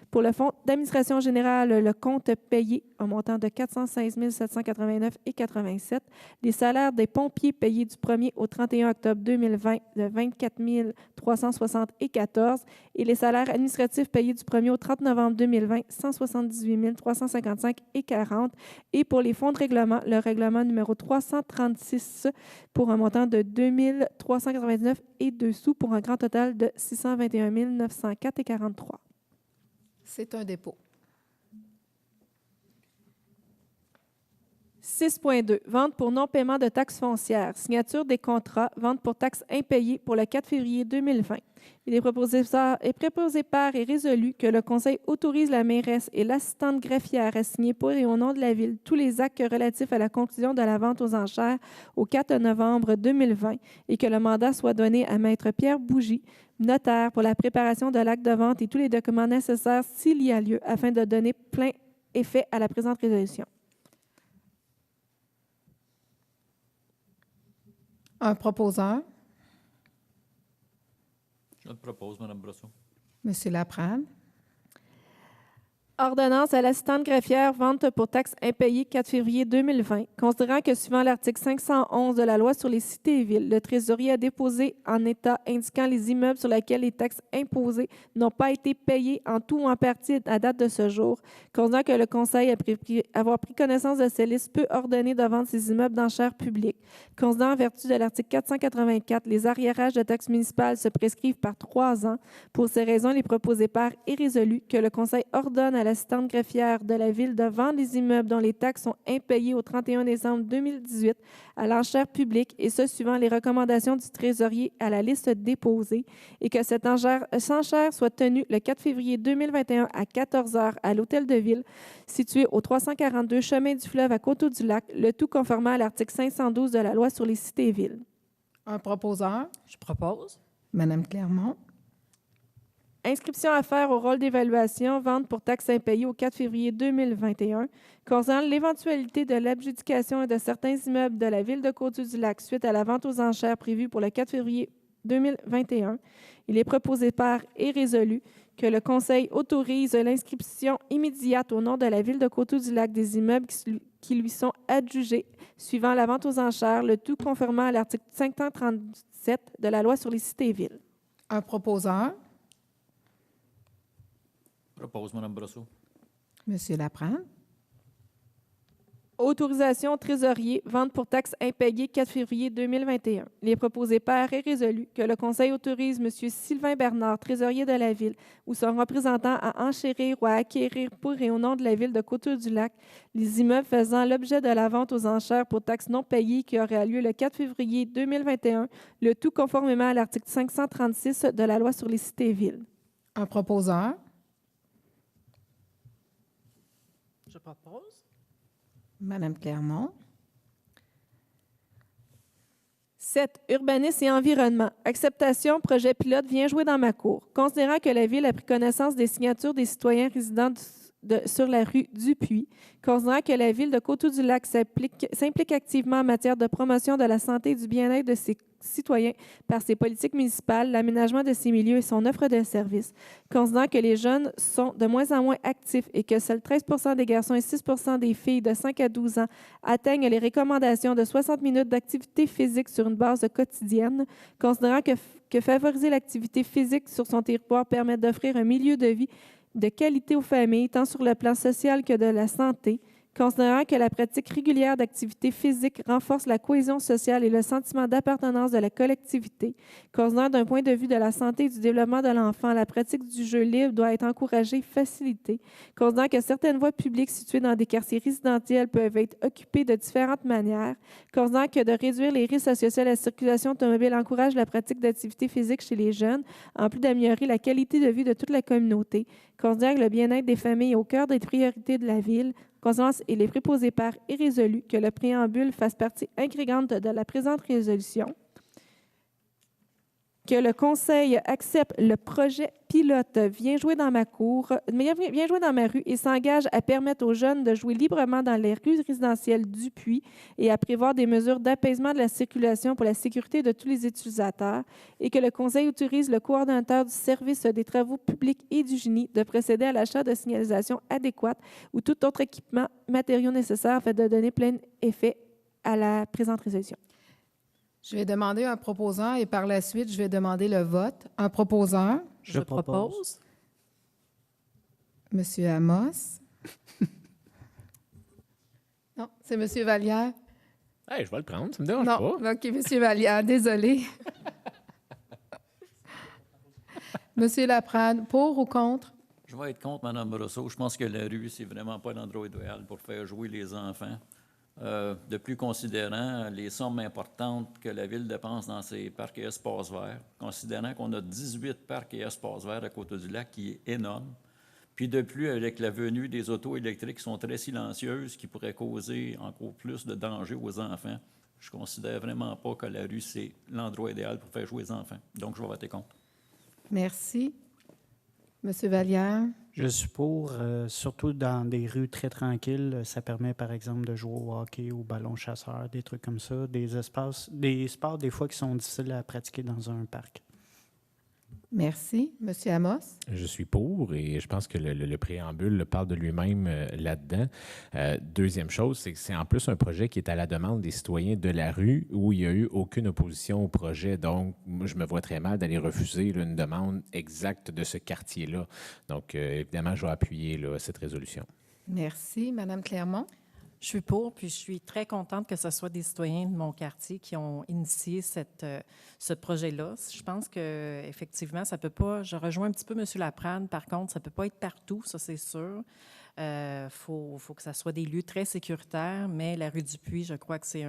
Pour le Fonds d'administration générale, le compte payé en montant de 416 789,87 $. Les salaires des pompiers payés du 1er au 31 octobre 2020 de 24 360,14 $ et les salaires administratifs payés du 1er au 30 novembre 2020, 178 355,40 $. Et pour les fonds de règlement, le règlement numéro 336 pour un montant de 2 399,02 $ pour un grand total de 621 904,43 $. C'est un dépôt. 6.2. Vente pour non-paiement de taxes foncières. Signature des contrats. Vente pour taxes impayées pour le 4 février 2020. Il est proposé par et résolu que le Conseil autorise la mairesse et l'assistante greffière à signer pour et au nom de la Ville tous les actes relatifs à la conclusion de la vente aux enchères au 4 novembre 2020 et que le mandat soit donné à Maître Pierre Bougie, notaire, pour la préparation de l'acte de vente et tous les documents nécessaires s'il y a lieu afin de donner plein effet à la présente résolution. Un proposeur, Je le propose, Mme Brosseau. Monsieur Laprade. Ordonnance à l'assistante greffière, vente pour taxes impayées 4 février 2020. Considérant que, suivant l'article 511 de la Loi sur les cités et villes, le trésorier a déposé en état indiquant les immeubles sur lesquels les taxes imposées n'ont pas été payées en tout ou en partie à date de ce jour. Considérant que le Conseil, après avoir pris connaissance de ces listes, peut ordonner de vendre ces immeubles d'enchères publiques. Considérant en vertu de l'article 484, les arriérages de taxes municipales se prescrivent par 3 ans. Pour ces raisons, il est proposé par et résolu que le Conseil ordonne à l'assistante greffière de la Ville de vendre les immeubles dont les taxes sont impayées au 31 décembre 2018 à l'enchère publique, et ce, suivant les recommandations du trésorier à la liste déposée, et que cette enchère soit tenue le 4 février 2021 à 14 h à l'Hôtel de Ville, situé au 342 Chemin du Fleuve à Coteau-du-Lac, le tout conformément à l'article 512 de la Loi sur les cités et villes. Un proposeur, Je propose. Madame Clermont. Inscription à faire au rôle d'évaluation, vente pour taxes impayées au 4 février 2021, concernant l'éventualité de l'adjudication de certains immeubles de la Ville de Coteau-du-Lac suite à la vente aux enchères prévue pour le 4 février 2021. Il est proposé par et résolu que le Conseil autorise l'inscription immédiate au nom de la Ville de Coteau-du-Lac des immeubles qui lui sont adjugés suivant la vente aux enchères, le tout conformément à l'article 537 de la Loi sur les cités et villes. Un proposeur, Propose, Mme Brosseau. Monsieur Laprade. Autorisation au trésorier, vente pour taxes impayées 4 février 2021. Il est proposé par et résolu que le Conseil autorise M. Sylvain Bernard, trésorier de la Ville, ou son représentant à enchérir ou à acquérir pour et au nom de la Ville de Coteau-du-Lac les immeubles faisant l'objet de la vente aux enchères pour taxes non payées qui aura lieu le 4 février 2021, le tout conformément à l'article 536 de la Loi sur les cités et villes. Un proposeur, Je propose. Madame Clermont. 7. Urbanisme et environnement. Acceptation, projet pilote, viens jouer dans ma cour. Considérant que la Ville a pris connaissance des signatures des citoyens résidant sur la rue Dupuis, considérant que la Ville de Coteau-du-Lac s'implique activement en matière de promotion de la santé et du bien-être de ses citoyens par ses politiques municipales, l'aménagement de ses milieux et son offre de services, considérant que les jeunes sont de moins en moins actifs et que seuls 13 des garçons et 6 des filles de 5 à 12 ans atteignent les recommandations de 60 minutes d'activité physique sur une base quotidienne, considérant que favoriser l'activité physique sur son territoire permet d'offrir un milieu de vie de qualité aux familles, tant sur le plan social que de la santé, considérant que la pratique régulière d'activités physiques renforce la cohésion sociale et le sentiment d'appartenance de la collectivité, considérant d'un point de vue de la santé et du développement de l'enfant, la pratique du jeu libre doit être encouragée, facilitée, considérant que certaines voies publiques situées dans des quartiers résidentiels peuvent être occupées de différentes manières, considérant que de réduire les risques associés à la circulation automobile encourage la pratique d'activités physiques chez les jeunes, en plus d'améliorer la qualité de vie de toute la communauté, considérant que le bien-être des familles est au cœur des priorités de la Ville, considérant il est préposé par et résolu que le préambule fasse partie intégrante de la présente résolution, que le Conseil accepte le projet pilote Viens jouer dans ma cour, Viens jouer dans ma rue et s'engage à permettre aux jeunes de jouer librement dans les rues résidentielles du Puy et à prévoir des mesures d'apaisement de la circulation pour la sécurité de tous les utilisateurs et que le Conseil autorise le coordonnateur du service des travaux publics et du génie de procéder à l'achat de signalisation adéquate ou tout autre équipement matériaux nécessaires afin de donner plein effet à la présente résolution. Je vais demander un proposant et par la suite, je vais demander le vote. Un proposeur, Je propose. Monsieur Amos. Non, c'est Monsieur Vallière. Hey, je vais le prendre, ça me dérange Non, pas. OK, Monsieur Vallière, désolé. Monsieur Laprade, pour ou contre? Je vais être contre Mme Brosseau. Je pense que la rue, c'est vraiment pas l'endroit idéal pour faire jouer les enfants. De plus considérant les sommes importantes que la Ville dépense dans ses parcs et espaces verts, considérant qu'on a 18 parcs et espaces verts à Coteau-du-Lac, qui est énorme. Puis de plus, avec la venue des autos électriques qui sont très silencieuses, qui pourraient causer encore plus de danger aux enfants, je ne considère vraiment pas que la rue, c'est l'endroit idéal pour faire jouer les enfants. Donc, je vais voter contre. Merci. Monsieur Vallière. Je suis pour, surtout dans des rues très tranquilles. Ça permet, par exemple, de jouer au hockey, au ballon chasseur, des trucs comme ça, des sports, des fois, qui sont difficiles à pratiquer dans un parc. Merci. Monsieur Amos. Je suis pour et je pense que le préambule parle de lui-même là-dedans. Deuxième chose, c'est que c'est en plus un projet qui est à la demande des citoyens de la rue où il n'y a eu aucune opposition au projet. Donc, moi, je me vois très mal d'aller refuser une demande exacte de ce quartier-là. Donc, évidemment, je vais appuyer cette résolution. Merci. Madame Clermont. Je suis pour, puis je suis très contente que ce soit des citoyens de mon quartier qui ont initié ce projet-là. Je pense qu'effectivement, ça ne peut pas... Je rejoins un petit peu M. Laprade, par contre, ça ne peut pas être partout, ça c'est sûr. Faut que ça soit des lieux très sécuritaires, mais la rue du Puy, je crois que c'est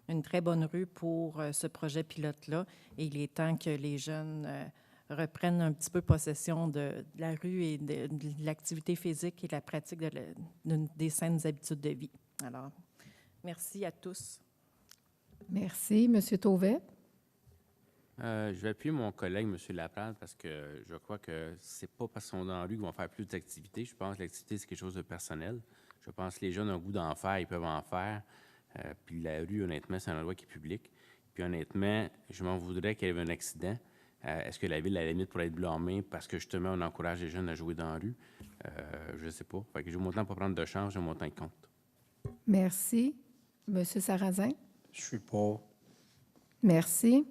une très bonne rue pour ce projet pilote-là. Et il est temps que les jeunes reprennent un petit peu possession de la rue et de l'activité physique et de la pratique des saines habitudes de vie. Alors, merci à tous. Merci. Monsieur Tauvet. Je vais appuyer mon collègue, M. Laprade, parce que je crois que c'est pas parce qu'on est dans la rue qu'ils vont faire plus d'activités. Je pense que l'activité, c'est quelque chose de personnel. Je pense que les jeunes ont le goût d'en faire, ils peuvent en faire. Puis la rue, honnêtement, c'est un endroit qui est public. Puis honnêtement, je m'en voudrais qu'il y ait un accident. Est-ce que la Ville, à la limite, pourrait être blâmée parce que, justement, on encourage les jeunes à jouer dans la rue? Je ne sais pas. Fait que j'ai mon temps pour prendre de chance, j'ai mon temps de compte. Merci. Monsieur Sarrazin. Je suis pour. Merci.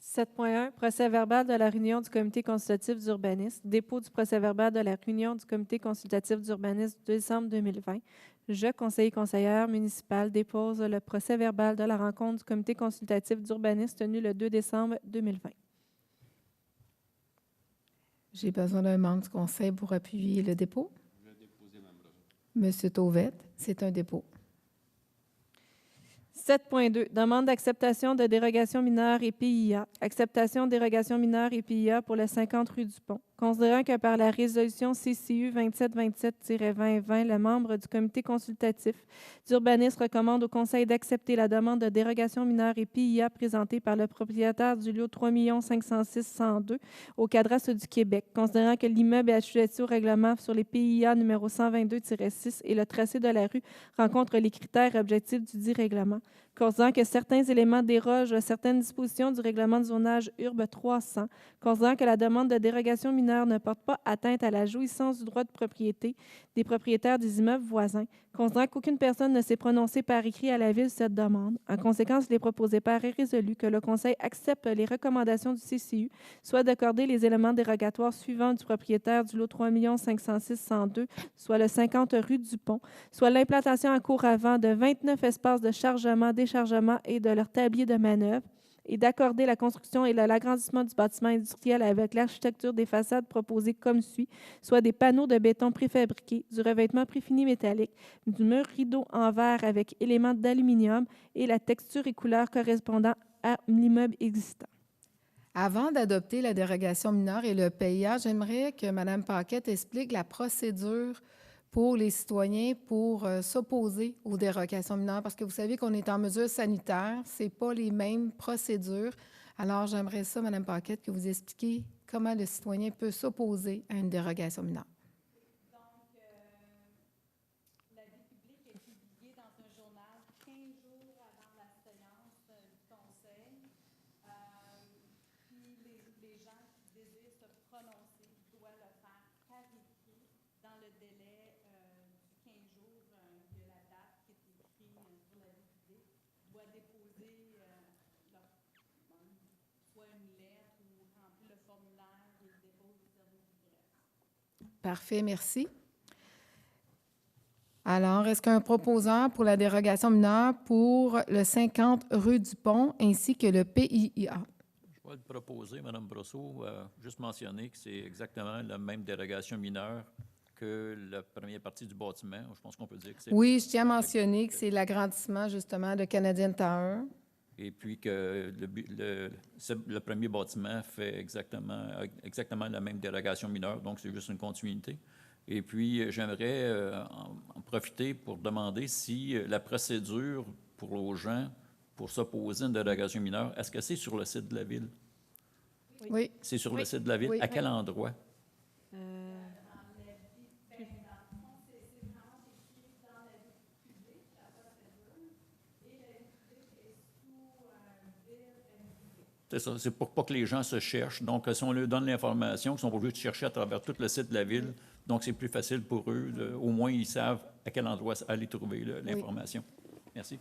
7.1, procès-verbal de la réunion du comité consultatif d'urbanisme. Dépôt du procès-verbal de la réunion du comité consultatif d'urbanisme de décembre 2020. Je, conseiller conseillère municipale, dépose le procès-verbal de la rencontre du comité consultatif d'urbanisme tenue le 2 décembre 2020. J'ai besoin d'un membre du conseil pour appuyer le dépôt. Je vais déposer, Mme Brosseau. Monsieur Tauvet, c'est un dépôt. 7.2, demande d'acceptation de dérogation mineure et PIA. Acceptation de dérogation mineure et PIA pour le 50 rue du Pont. Considérant que par la résolution CCU 2727-2020, le membre du comité consultatif d'urbanisme recommande au Conseil d'accepter la demande de dérogation mineure et PIA présentée par le propriétaire du lot 3 506 102 au cadastre du Québec. Considérant que l'immeuble est assujetti au règlement sur les PIA numéro 122-6 et le tracé de la rue rencontre les critères objectifs du dit règlement. Considérant que certains éléments dérogent à certaines dispositions du règlement de zonage URB 300, considérant que la demande de dérogation mineure ne porte pas atteinte à la jouissance du droit de propriété des propriétaires des immeubles voisins, considérant qu'aucune personne ne s'est prononcée par écrit à la Ville sur cette demande. En conséquence, il est proposé par et résolu que le Conseil accepte les recommandations du CCU, soit d'accorder les éléments dérogatoires suivants du propriétaire du lot 3 506 102, soit le 50 rue du Pont, soit l'implantation en cours avant de 29 espaces de chargement, déchargement et de leur tablier de manœuvre, et d'accorder la construction et l'agrandissement du bâtiment industriel avec l'architecture des façades proposées comme suit, soit des panneaux de béton préfabriqués, du revêtement préfini métallique, du mur rideau en verre avec éléments d'aluminium et la texture et couleur correspondant à l'immeuble existant. Avant d'adopter la dérogation mineure et le PIA, j'aimerais que Mme Paquette explique la procédure pour les citoyens pour s'opposer aux dérogations mineures, parce que vous savez qu'on est en mesure sanitaire, ce n'est pas les mêmes procédures. Alors, j'aimerais ça, Mme Paquette, que vous expliquiez comment le citoyen peut s'opposer à une dérogation mineure. Donc, l'avis public est publié dans un journal 15 jours avant la séance du Conseil. Puis, les gens qui désirent se prononcer doivent le faire par écrit dans le délai du 15 jours de la date qui est écrite sur l'avis public, doit déposer soit une lettre ou remplir le formulaire et le dépose au service du greffe. Parfait, merci. Alors, est-ce qu'un proposeur pour la dérogation mineure pour le 50 rue du Pont ainsi que le PIA? Je vais le proposer, Mme Brosseau, juste mentionner que c'est exactement la même dérogation mineure que la première partie du bâtiment. Je pense qu'on peut dire que c'est... Oui, je tiens à mentionner que c'est l'agrandissement, justement, de Canadian Tower. Et puis que le premier bâtiment fait exactement la même dérogation mineure, donc c'est juste une continuité. Et puis, j'aimerais en profiter pour demander si la procédure pour aux gens pour s'opposer à une dérogation mineure, est-ce que c'est sur le site de la Ville? Oui. C'est sur le site de la Ville? Oui. À quel endroit? C'est ça, c'est pour pas que les gens se cherchent. Donc, si on leur donne l'information, ils sont obligés de chercher à travers tout le site de la Ville, donc c'est plus facile pour eux. Au moins, ils savent à quel endroit aller trouver l'information. Merci.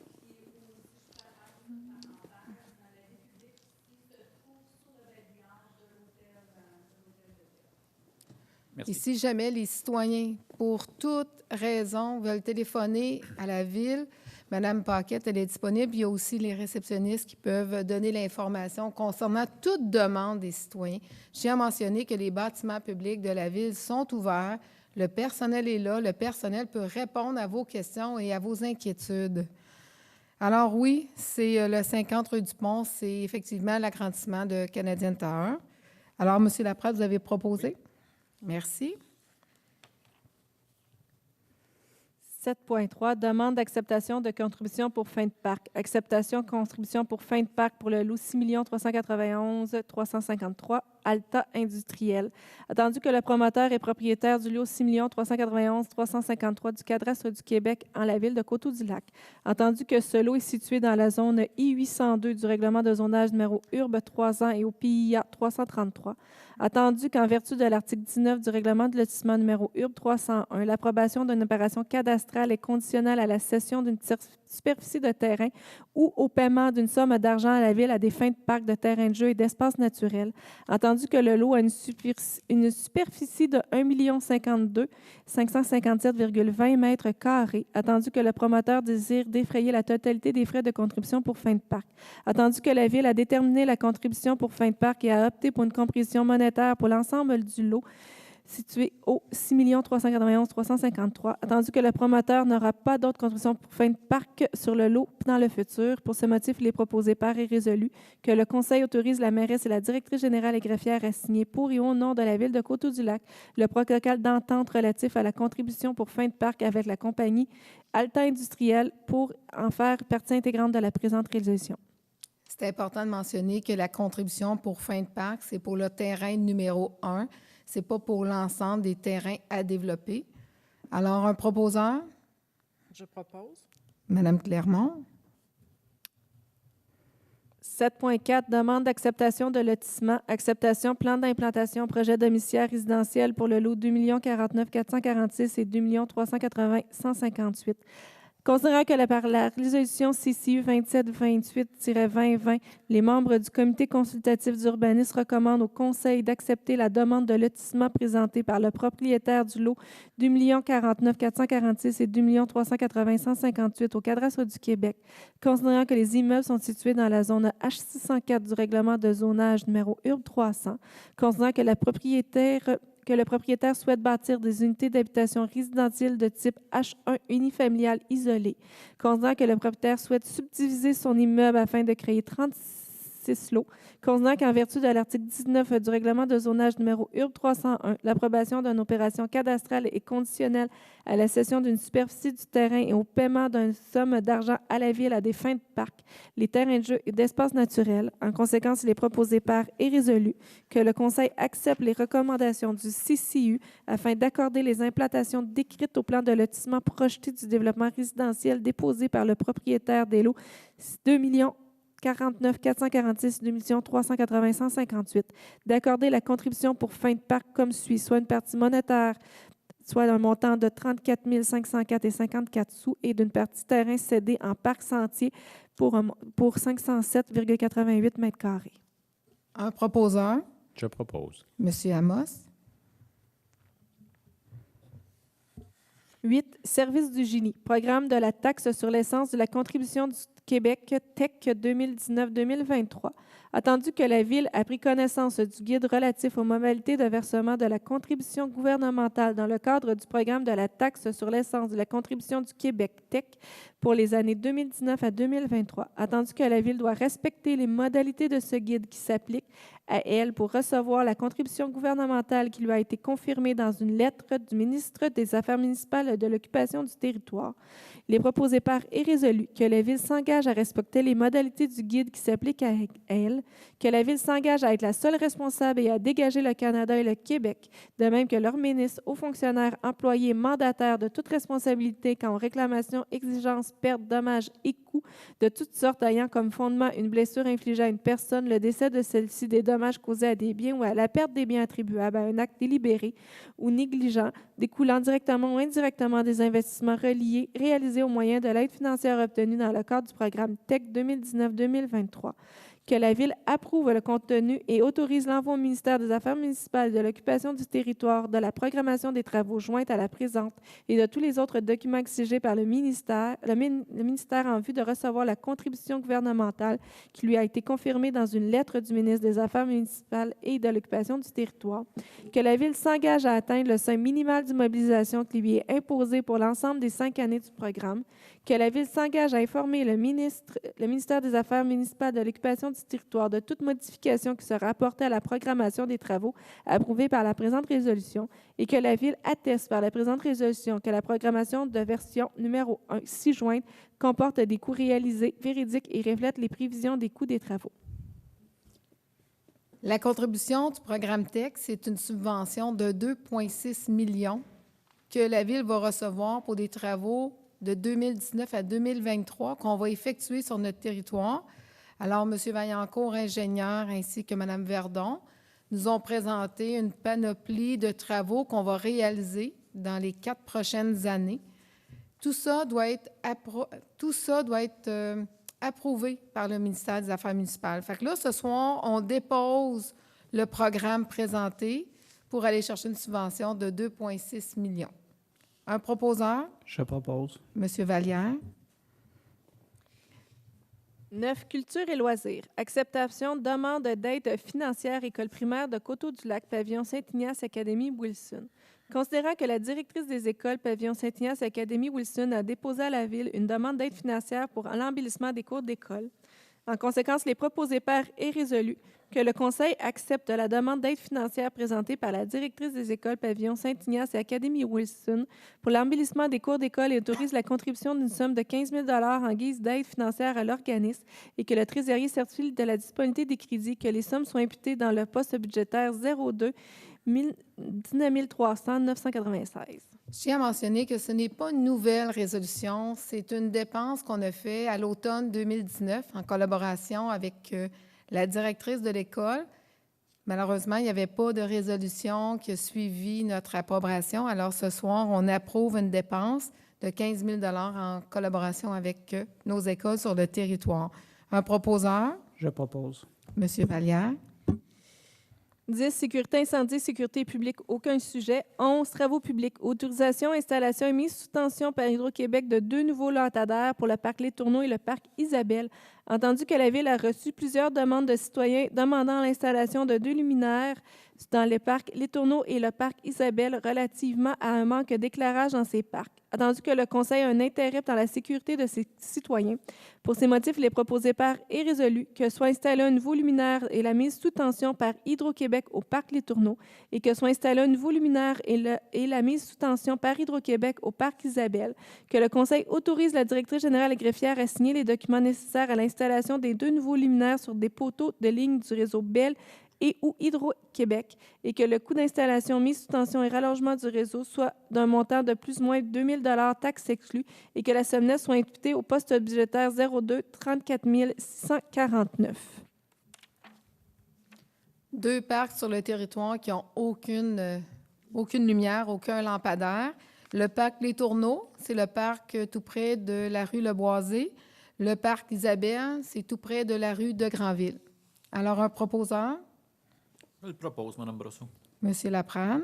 Merci. Et si jamais les citoyens, pour toute raison, veulent téléphoner à la Ville, Mme Paquette, elle est disponible. Il y a aussi les réceptionnistes qui peuvent donner l'information concernant toute demande des citoyens. Je tiens à mentionner que les bâtiments publics de la Ville sont ouverts. Le personnel est là. Le personnel peut répondre à vos questions et à vos inquiétudes. Alors oui, c'est le 50 rue du Pont. C'est effectivement l'agrandissement de Canadian Tower. Alors, M. Laprade, vous avez proposé? Oui. Merci. 7.3, demande d'acceptation de contribution pour fin de parc. Acceptation de contribution pour fin de parc pour le lot 6 391 353 Alta Industriel. Attendu que le promoteur est propriétaire du lot 6 391 353 du cadastre du Québec en la ville de Coteau-du-Lac. Entendu que ce lot est situé dans la zone I-802 du règlement de zonage numéro URB 300 et au PIA 333. Attendu qu'en vertu de l'article 19 du règlement de lotissement numéro URB 301, l'approbation d'une opération cadastrale est conditionnelle à la cession d'une superficie de terrain ou au paiement d'une somme d'argent à la Ville à des fins de parc, de terrain de jeu et d'espaces naturels. Entendu que le lot a une superficie de 1 052 557,20 mètres carrés. Attendu que le promoteur désire défrayer la totalité des frais de contribution pour fin de parc. Attendu que la Ville a déterminé la contribution pour fin de parc et a opté pour une compréhension monétaire pour l'ensemble du lot situé au 6 391 353, attendu que le promoteur n'aura pas d'autres contributions pour fin de parc sur le lot dans le futur. Pour ce motif, il est proposé par et résolu que le Conseil autorise la mairesse et la directrice générale et greffière à signer pour et au nom de la Ville de Coteau-du-Lac le protocole d'entente relatif à la contribution pour fin de parc avec la compagnie Alta Industriel pour en faire partie intégrante de la présente résolution. C'est important de mentionner que la contribution pour fin de parc, c'est pour le terrain numéro 1. Ce n'est pas pour l'ensemble des terrains à développer. Alors, un proposeur? Je propose. Madame Clermont. 7.4, demande d'acceptation de lotissement, acceptation, plan d'implantation, projet domiciliaire résidentiel pour le lot 2 049 446 et 2 380 158. Considérant que par la résolution CCU 2728-2020, les membres du comité consultatif d'urbanisme recommandent au Conseil d'accepter la demande de lotissement présentée par le propriétaire du lot 2 049 446 et 2 380 158 au cadastre du Québec, considérant que les immeubles sont situés dans la zone H604 du règlement de zonage numéro URB 300, considérant que le propriétaire souhaite bâtir des unités d'habitation résidentielle de type H1 unifamilial isolé, considérant que le propriétaire souhaite subdiviser son immeuble afin de créer 36 lots, considérant qu'en vertu de l'article 19 du règlement de zonage numéro URB 301, l'approbation d'une opération cadastrale est conditionnelle à la cession d'une superficie du terrain et au paiement d'une somme d'argent à la Ville à des fins de parc, les terrains de jeu et d'espaces naturels. En conséquence, il est proposé par et résolu que le Conseil accepte les recommandations du CCU afin d'accorder les implantations décrites au plan de lotissement projeté du développement résidentiel déposé par le propriétaire des lots 2 49 446 2 380 158, d'accorder la contribution pour fin de parc comme suit, soit une partie monétaire, soit un montant de 34 504 et 54 sous, et d'une partie terrain cédée en parc sentier pour 507,88 mètres carrés. Un proposeur? Je propose. Monsieur Amos. 8. Service du génie. Programme de la taxe sur l'essence de la contribution du Québec TEC 2019-2023. Attendu que la Ville a pris connaissance du guide relatif aux modalités de versement de la contribution gouvernementale dans le cadre du programme de la taxe sur l'essence de la contribution du Québec TEC pour les années 2019 à 2023. Attendu que la Ville doit respecter les modalités de ce guide qui s'appliquent à elle pour recevoir la contribution gouvernementale qui lui a été confirmée dans une lettre du ministre des Affaires municipales et de l'occupation du territoire. Il est proposé par et résolu que la Ville s'engage à respecter les modalités du guide qui s'appliquent à elle, que la Ville s'engage à être la seule responsable et à dégager le Canada et le Québec, de même que leurs ministres, hauts fonctionnaires, employés, mandataires de toute responsabilité quant aux réclamations, exigences, pertes, dommages et coûts de toutes sortes ayant comme fondement une blessure infligée à une personne, le décès de celle-ci, des dommages causés à des biens ou à la perte des biens attribuables à un acte délibéré ou négligent, découlant directement ou indirectement des investissements reliés, réalisés au moyen de l'aide financière obtenue dans le cadre du programme TEC 2019-2023. Que la Ville approuve le contenu et autorise l'envoi au ministère des Affaires municipales et de l'occupation du territoire de la programmation des travaux jointe à la présente et de tous les autres documents exigés par le ministère en vue de recevoir la contribution gouvernementale qui lui a été confirmée dans une lettre du ministre des Affaires municipales et de l'occupation du territoire. Que la Ville s'engage à atteindre le seuil minimal d'immobilisation qui lui est imposé pour l'ensemble des 5 années du programme. Que la Ville s'engage à informer le ministère des Affaires municipales de l'occupation du territoire de toute modification qui sera apportée à la programmation des travaux approuvée par la présente résolution et que la Ville atteste par la présente résolution que la programmation de version numéro 1 ci-jointe comporte des coûts réalisés, véridiques et reflète les prévisions des coûts des travaux. La contribution du programme TEC, c'est une subvention de 2,6 millions que la Ville va recevoir pour des travaux de 2019 à 2023 qu'on va effectuer sur notre territoire. Alors, M. Vaillancourt, ingénieur, ainsi que Mme Verdon, nous ont présenté une panoplie de travaux qu'on va réaliser dans les 4 prochaines années. Tout ça doit être approuvé par le ministère des Affaires municipales. Fait que là, ce soir, on dépose le programme présenté pour aller chercher une subvention de 2,6 millions. Un proposeur? Je propose. M. Vallière. 9. Culture et loisirs. Acceptation, demande d'aide financière, École primaire de Coteau-du-Lac, pavillon Saint-Ignace, Académie Wilson. Considérant que la directrice des écoles pavillon Saint-Ignace, Académie Wilson a déposé à la Ville une demande d'aide financière pour l'embellissement des cours d'école. En conséquence, les proposés pairs est résolu que le Conseil accepte la demande d'aide financière présentée par la directrice des écoles pavillon Saint-Ignace et Académie Wilson pour l'embellissement des cours d'école et autorise la contribution d'une somme de 15 000 en guise d'aide financière à l'organisme et que le trésorier certifie de la disponibilité des crédits, que les sommes soient imputées dans le poste budgétaire 02 19 300 996. Je tiens à mentionner que ce n'est pas une nouvelle résolution, c'est une dépense qu'on a faite à l'automne 2019 en collaboration avec la directrice de l'école. Malheureusement, il n'y avait pas de résolution qui a suivi notre approbation. Alors, ce soir, on approuve une dépense de 15 000 en collaboration avec nos écoles sur le territoire. Un proposeur? Je propose. Monsieur Vallière. 10. Sécurité incendie, sécurité publique, aucun sujet. 11. Travaux publics, autorisation, installation et mise sous tension par Hydro-Québec de 2 nouveaux lampadaires pour le parc Les Tourneaux et le parc Isabelle. Entendu que la Ville a reçu plusieurs demandes de citoyens demandant l'installation de 2 luminaires dans les parcs Les Tourneaux et le parc Isabelle relativement à un manque d'éclairage dans ces parcs. Attendu que le Conseil a un intérêt dans la sécurité de ses citoyens. Pour ces motifs, il est proposé par et résolu que soit installé un nouveau luminaire et la mise sous tension par Hydro-Québec au parc Les Tourneaux et que soit installé un nouveau luminaire et la mise sous tension par Hydro-Québec au parc Isabelle, que le Conseil autorise la directrice générale et greffière à signer les documents nécessaires à l'installation des 2 nouveaux luminaires sur des poteaux de ligne du réseau Bell et ou Hydro-Québec et que le coût d'installation, mise sous tension et rallongement du réseau soit d'un montant de plus ou moins 2 000 taxes exclues et que la somme nette soit imputée au poste budgétaire 02 34 649. 2 parcs sur le territoire qui n'ont aucune lumière, aucun lampadaire. Le parc Les Tourneaux, c'est le parc tout près de la rue Le Boisé. Le parc Isabelle, c'est tout près de la rue de Granville. Alors, un proposeur? Je le propose, Mme Brosseau. Monsieur Laprade.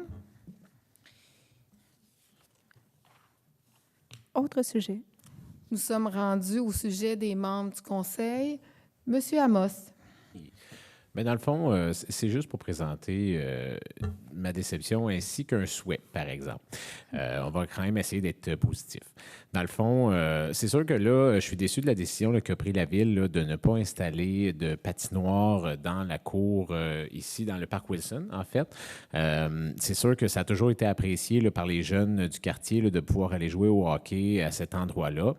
Autre sujet. Nous sommes rendus au sujet des membres du Conseil. Monsieur Amos. Mais dans le fond, c'est juste pour présenter ma déception ainsi qu'un souhait, par exemple. On va quand même essayer d'être positif. Dans le fond, c'est sûr que là, je suis déçu de la décision qu'a prise la Ville là, de ne pas installer de patinoire dans la cour ici, dans le parc Wilson, en fait. C'est sûr que ça a toujours été apprécié là, par les jeunes du quartier là, de pouvoir aller jouer au hockey à cet endroit-là.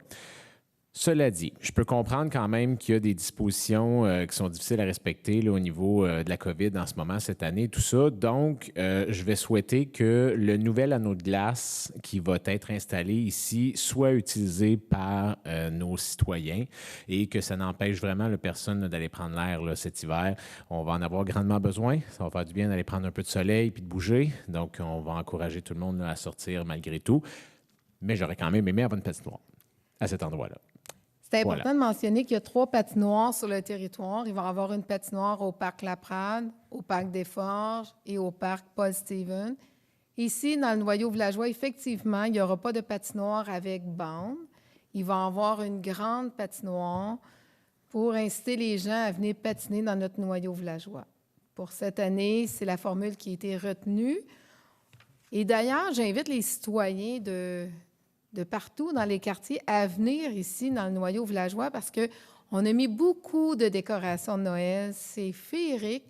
Cela dit, je peux comprendre quand même qu'il y a des dispositions qui sont difficiles à respecter là, au niveau de la COVID en ce moment, cette année, tout ça. Donc, je vais souhaiter que le nouvel anneau de glace qui va être installé ici soit utilisé par nos citoyens et que ça n'empêche vraiment la personne d'aller prendre l'air là, cet hiver. On va en avoir grandement besoin. Ça va faire du bien d'aller prendre un peu de soleil puis de bouger. Donc, on va encourager tout le monde là, à sortir malgré tout. Mais j'aurais quand même aimé avoir une patinoire à cet endroit-là. C'est important de mentionner qu'il y a 3 patinoires sur le territoire. Il va y avoir une patinoire au parc Laprade, au parc des Forges et au parc Paul-Stevens. Ici, dans le noyau villageois, effectivement, il n'y aura pas de patinoire avec bande. Il va y avoir une grande patinoire pour inciter les gens à venir patiner dans notre noyau villageois. Pour cette année, c'est la formule qui a été retenue. Et d'ailleurs, j'invite les citoyens de partout dans les quartiers à venir ici dans le noyau villageois parce qu'on a mis beaucoup de décorations de Noël. C'est féerique.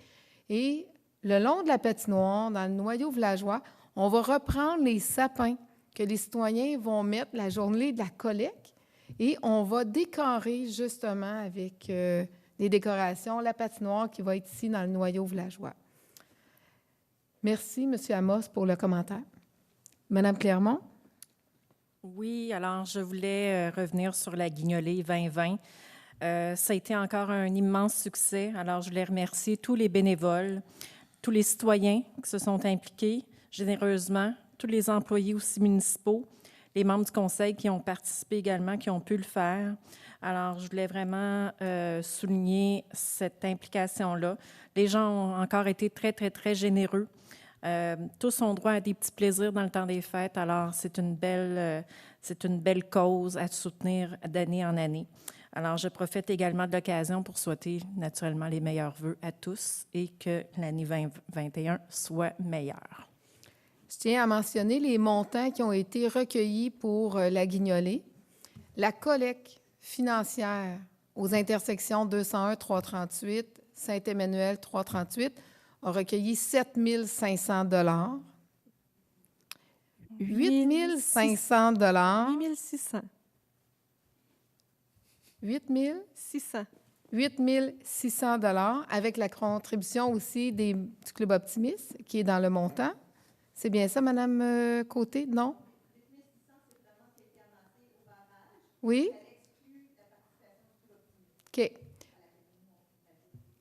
Et le long de la patinoire, dans le noyau villageois, on va reprendre les sapins que les citoyens vont mettre la journée de la collecte et on va décorer justement avec des décorations la patinoire qui va être ici dans le noyau villageois. Merci, M. Amos, pour le commentaire. Madame Clermont? Oui, alors je voulais revenir sur la Guignolée 2020. Ça a été encore un immense succès. Alors, je voulais remercier tous les bénévoles, tous les citoyens qui se sont impliqués généreusement, tous les employés aussi municipaux, les membres du conseil qui ont participé également, qui ont pu le faire. Alors, je voulais vraiment souligner cette implication-là. Les gens ont encore été très, très, très généreux. Tous ont droit à des petits plaisirs dans le temps des fêtes. Alors, c'est une belle cause à soutenir d'année en année. Alors, je profite également de l'occasion pour souhaiter naturellement les meilleurs vœux à tous et que l'année 2021 soit meilleure. Je tiens à mentionner les montants qui ont été recueillis pour la Guignolée. La collecte financière aux intersections 201-338, Saint-Emmanuel 338 a recueilli 7 500 $. 8 500 $. 8 600. 8 000? 600. 8 600 $ avec la contribution aussi du Club Optimiste qui est dans le montant. C'est bien ça, Mme Côté? Non? Oui? OK.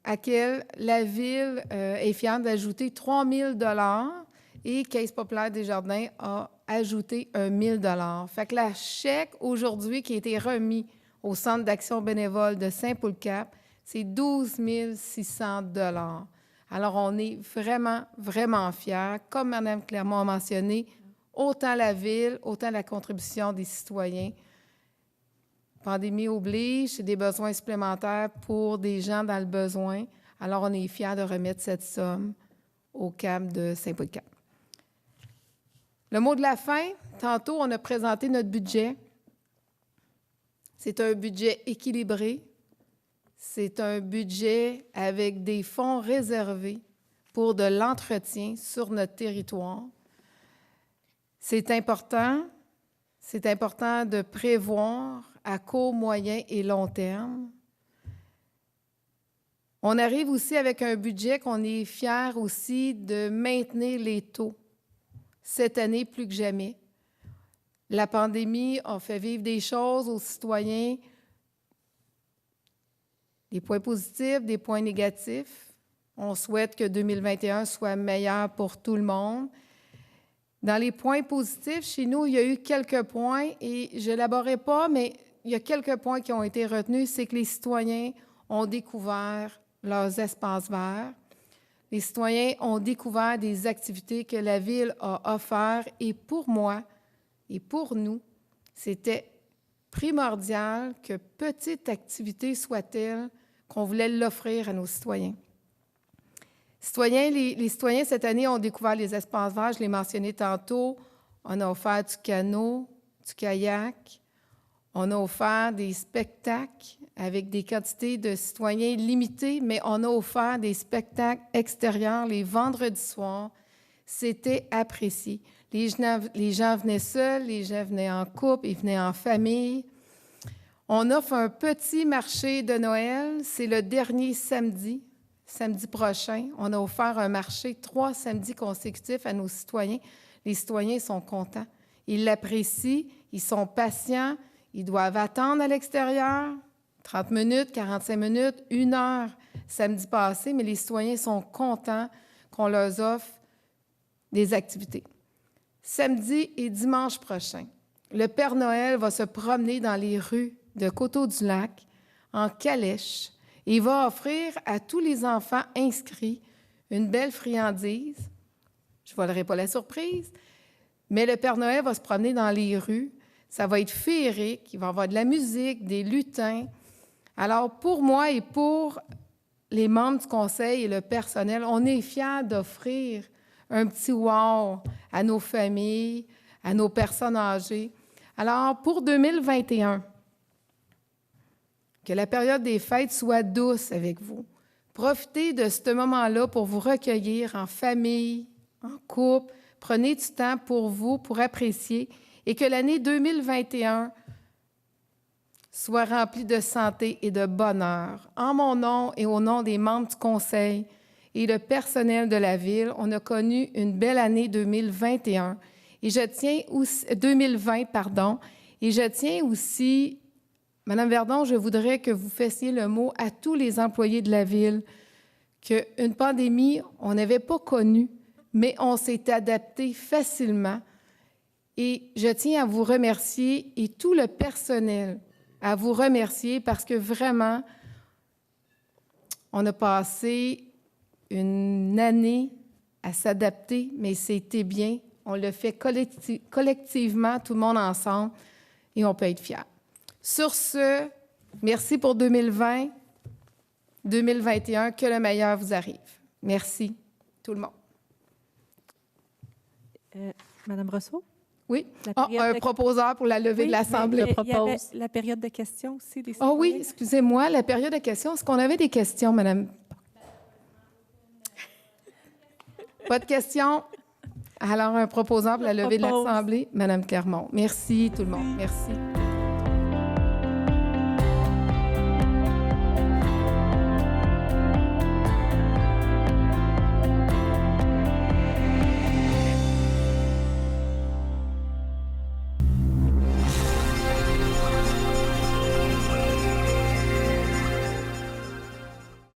À laquelle la Ville est fière d'ajouter 3 000 $ et Caisse populaire des Jardins a ajouté 1 000 $. Fait que la chèque aujourd'hui qui a été remis au Centre d'action bénévole de Saint-Paul-Cap, c'est 12 600 $. Alors, on est vraiment, vraiment fiers. Comme Mme Clermont a mentionné, autant la Ville, autant la contribution des citoyens. Pandémie oblige, c'est des besoins supplémentaires pour des gens dans le besoin. Alors, on est fiers de remettre cette somme au CAP de Saint-Paul-Cap. Le mot de la fin, tantôt, on a présenté notre budget. C'est un budget équilibré. C'est un budget avec des fonds réservés pour de l'entretien sur notre territoire. C'est important de prévoir à court, moyen et long terme. On arrive aussi avec un budget qu'on est fiers aussi de maintenir les taux cette année plus que jamais. La pandémie a fait vivre des choses aux citoyens, des points positifs, des points négatifs. On souhaite que 2021 soit meilleur pour tout le monde. Dans les points positifs, chez nous, il y a eu quelques points et je n'élaborerai pas, mais il y a quelques points qui ont été retenus. C'est que les citoyens ont découvert leurs espaces verts. Les citoyens ont découvert des activités que la Ville a offertes et pour moi et pour nous, c'était primordial que petite activité soit-elle qu'on voulait l'offrir à nos citoyens. Les citoyens, cette année, ont découvert les espaces verts, je l'ai mentionné tantôt. On a offert du canot, du kayak. On a offert des spectacles avec des quantités de citoyens limitées, mais on a offert des spectacles extérieurs les vendredis soirs. C'était apprécié. Les gens venaient seuls, les gens venaient en couple, ils venaient en famille. On offre un petit marché de Noël. C'est le dernier samedi prochain. On a offert un marché 3 samedis consécutifs à nos citoyens. Les citoyens sont contents. Ils l'apprécient, ils sont patients, ils doivent attendre à l'extérieur 30 minutes, 45 minutes, 1 heure samedi passé, mais les citoyens sont contents qu'on leur offre des activités. Samedi et dimanche prochain, le Père Noël va se promener dans les rues de Coteau-du-Lac en calèche et il va offrir à tous les enfants inscrits une belle friandise. Je ne volerai pas la surprise, mais le Père Noël va se promener dans les rues. Ça va être féerique, il va y avoir de la musique, des lutins. Alors, pour moi et pour les membres du conseil et le personnel, on est fiers d'offrir un petit wow à nos familles, à nos personnes âgées. Alors, pour 2021, que la période des fêtes soit douce avec vous. Profitez de ce moment-là pour vous recueillir en famille, en couple. Prenez du temps pour vous, pour apprécier, et que l'année 2021 soit remplie de santé et de bonheur. En mon nom et au nom des membres du conseil et le personnel de la Ville, on a connu une belle année 2021. Et je tiens aussi, 2020, pardon, et je tiens aussi, Madame Verdon, je voudrais que vous fassiez le mot à tous les employés de la Ville qu'une pandémie, on n'avait pas connu, mais on s'est adapté facilement. Et je tiens à vous remercier et tout le personnel à vous remercier parce que vraiment, on a passé une année à s'adapter, mais c'était bien. On le fait collectivement, tout le monde ensemble, et on peut être fiers. Sur ce, Merci pour 2020, 2021. Que le meilleur vous arrive. Merci, tout le monde. Madame Rousseau? Oui. La Ah, période un de- proposeur pour la levée Oui, de l'Assemblée. mais il y avait la période de questions aussi des Oh oui, citoyens. excusez-moi, la période de questions. Est-ce qu'on avait des questions, Madame? Pas de questions? Alors, un proposeur pour la levée de propose. l'Assemblée, Madame Clermont. Merci, tout le monde. Merci.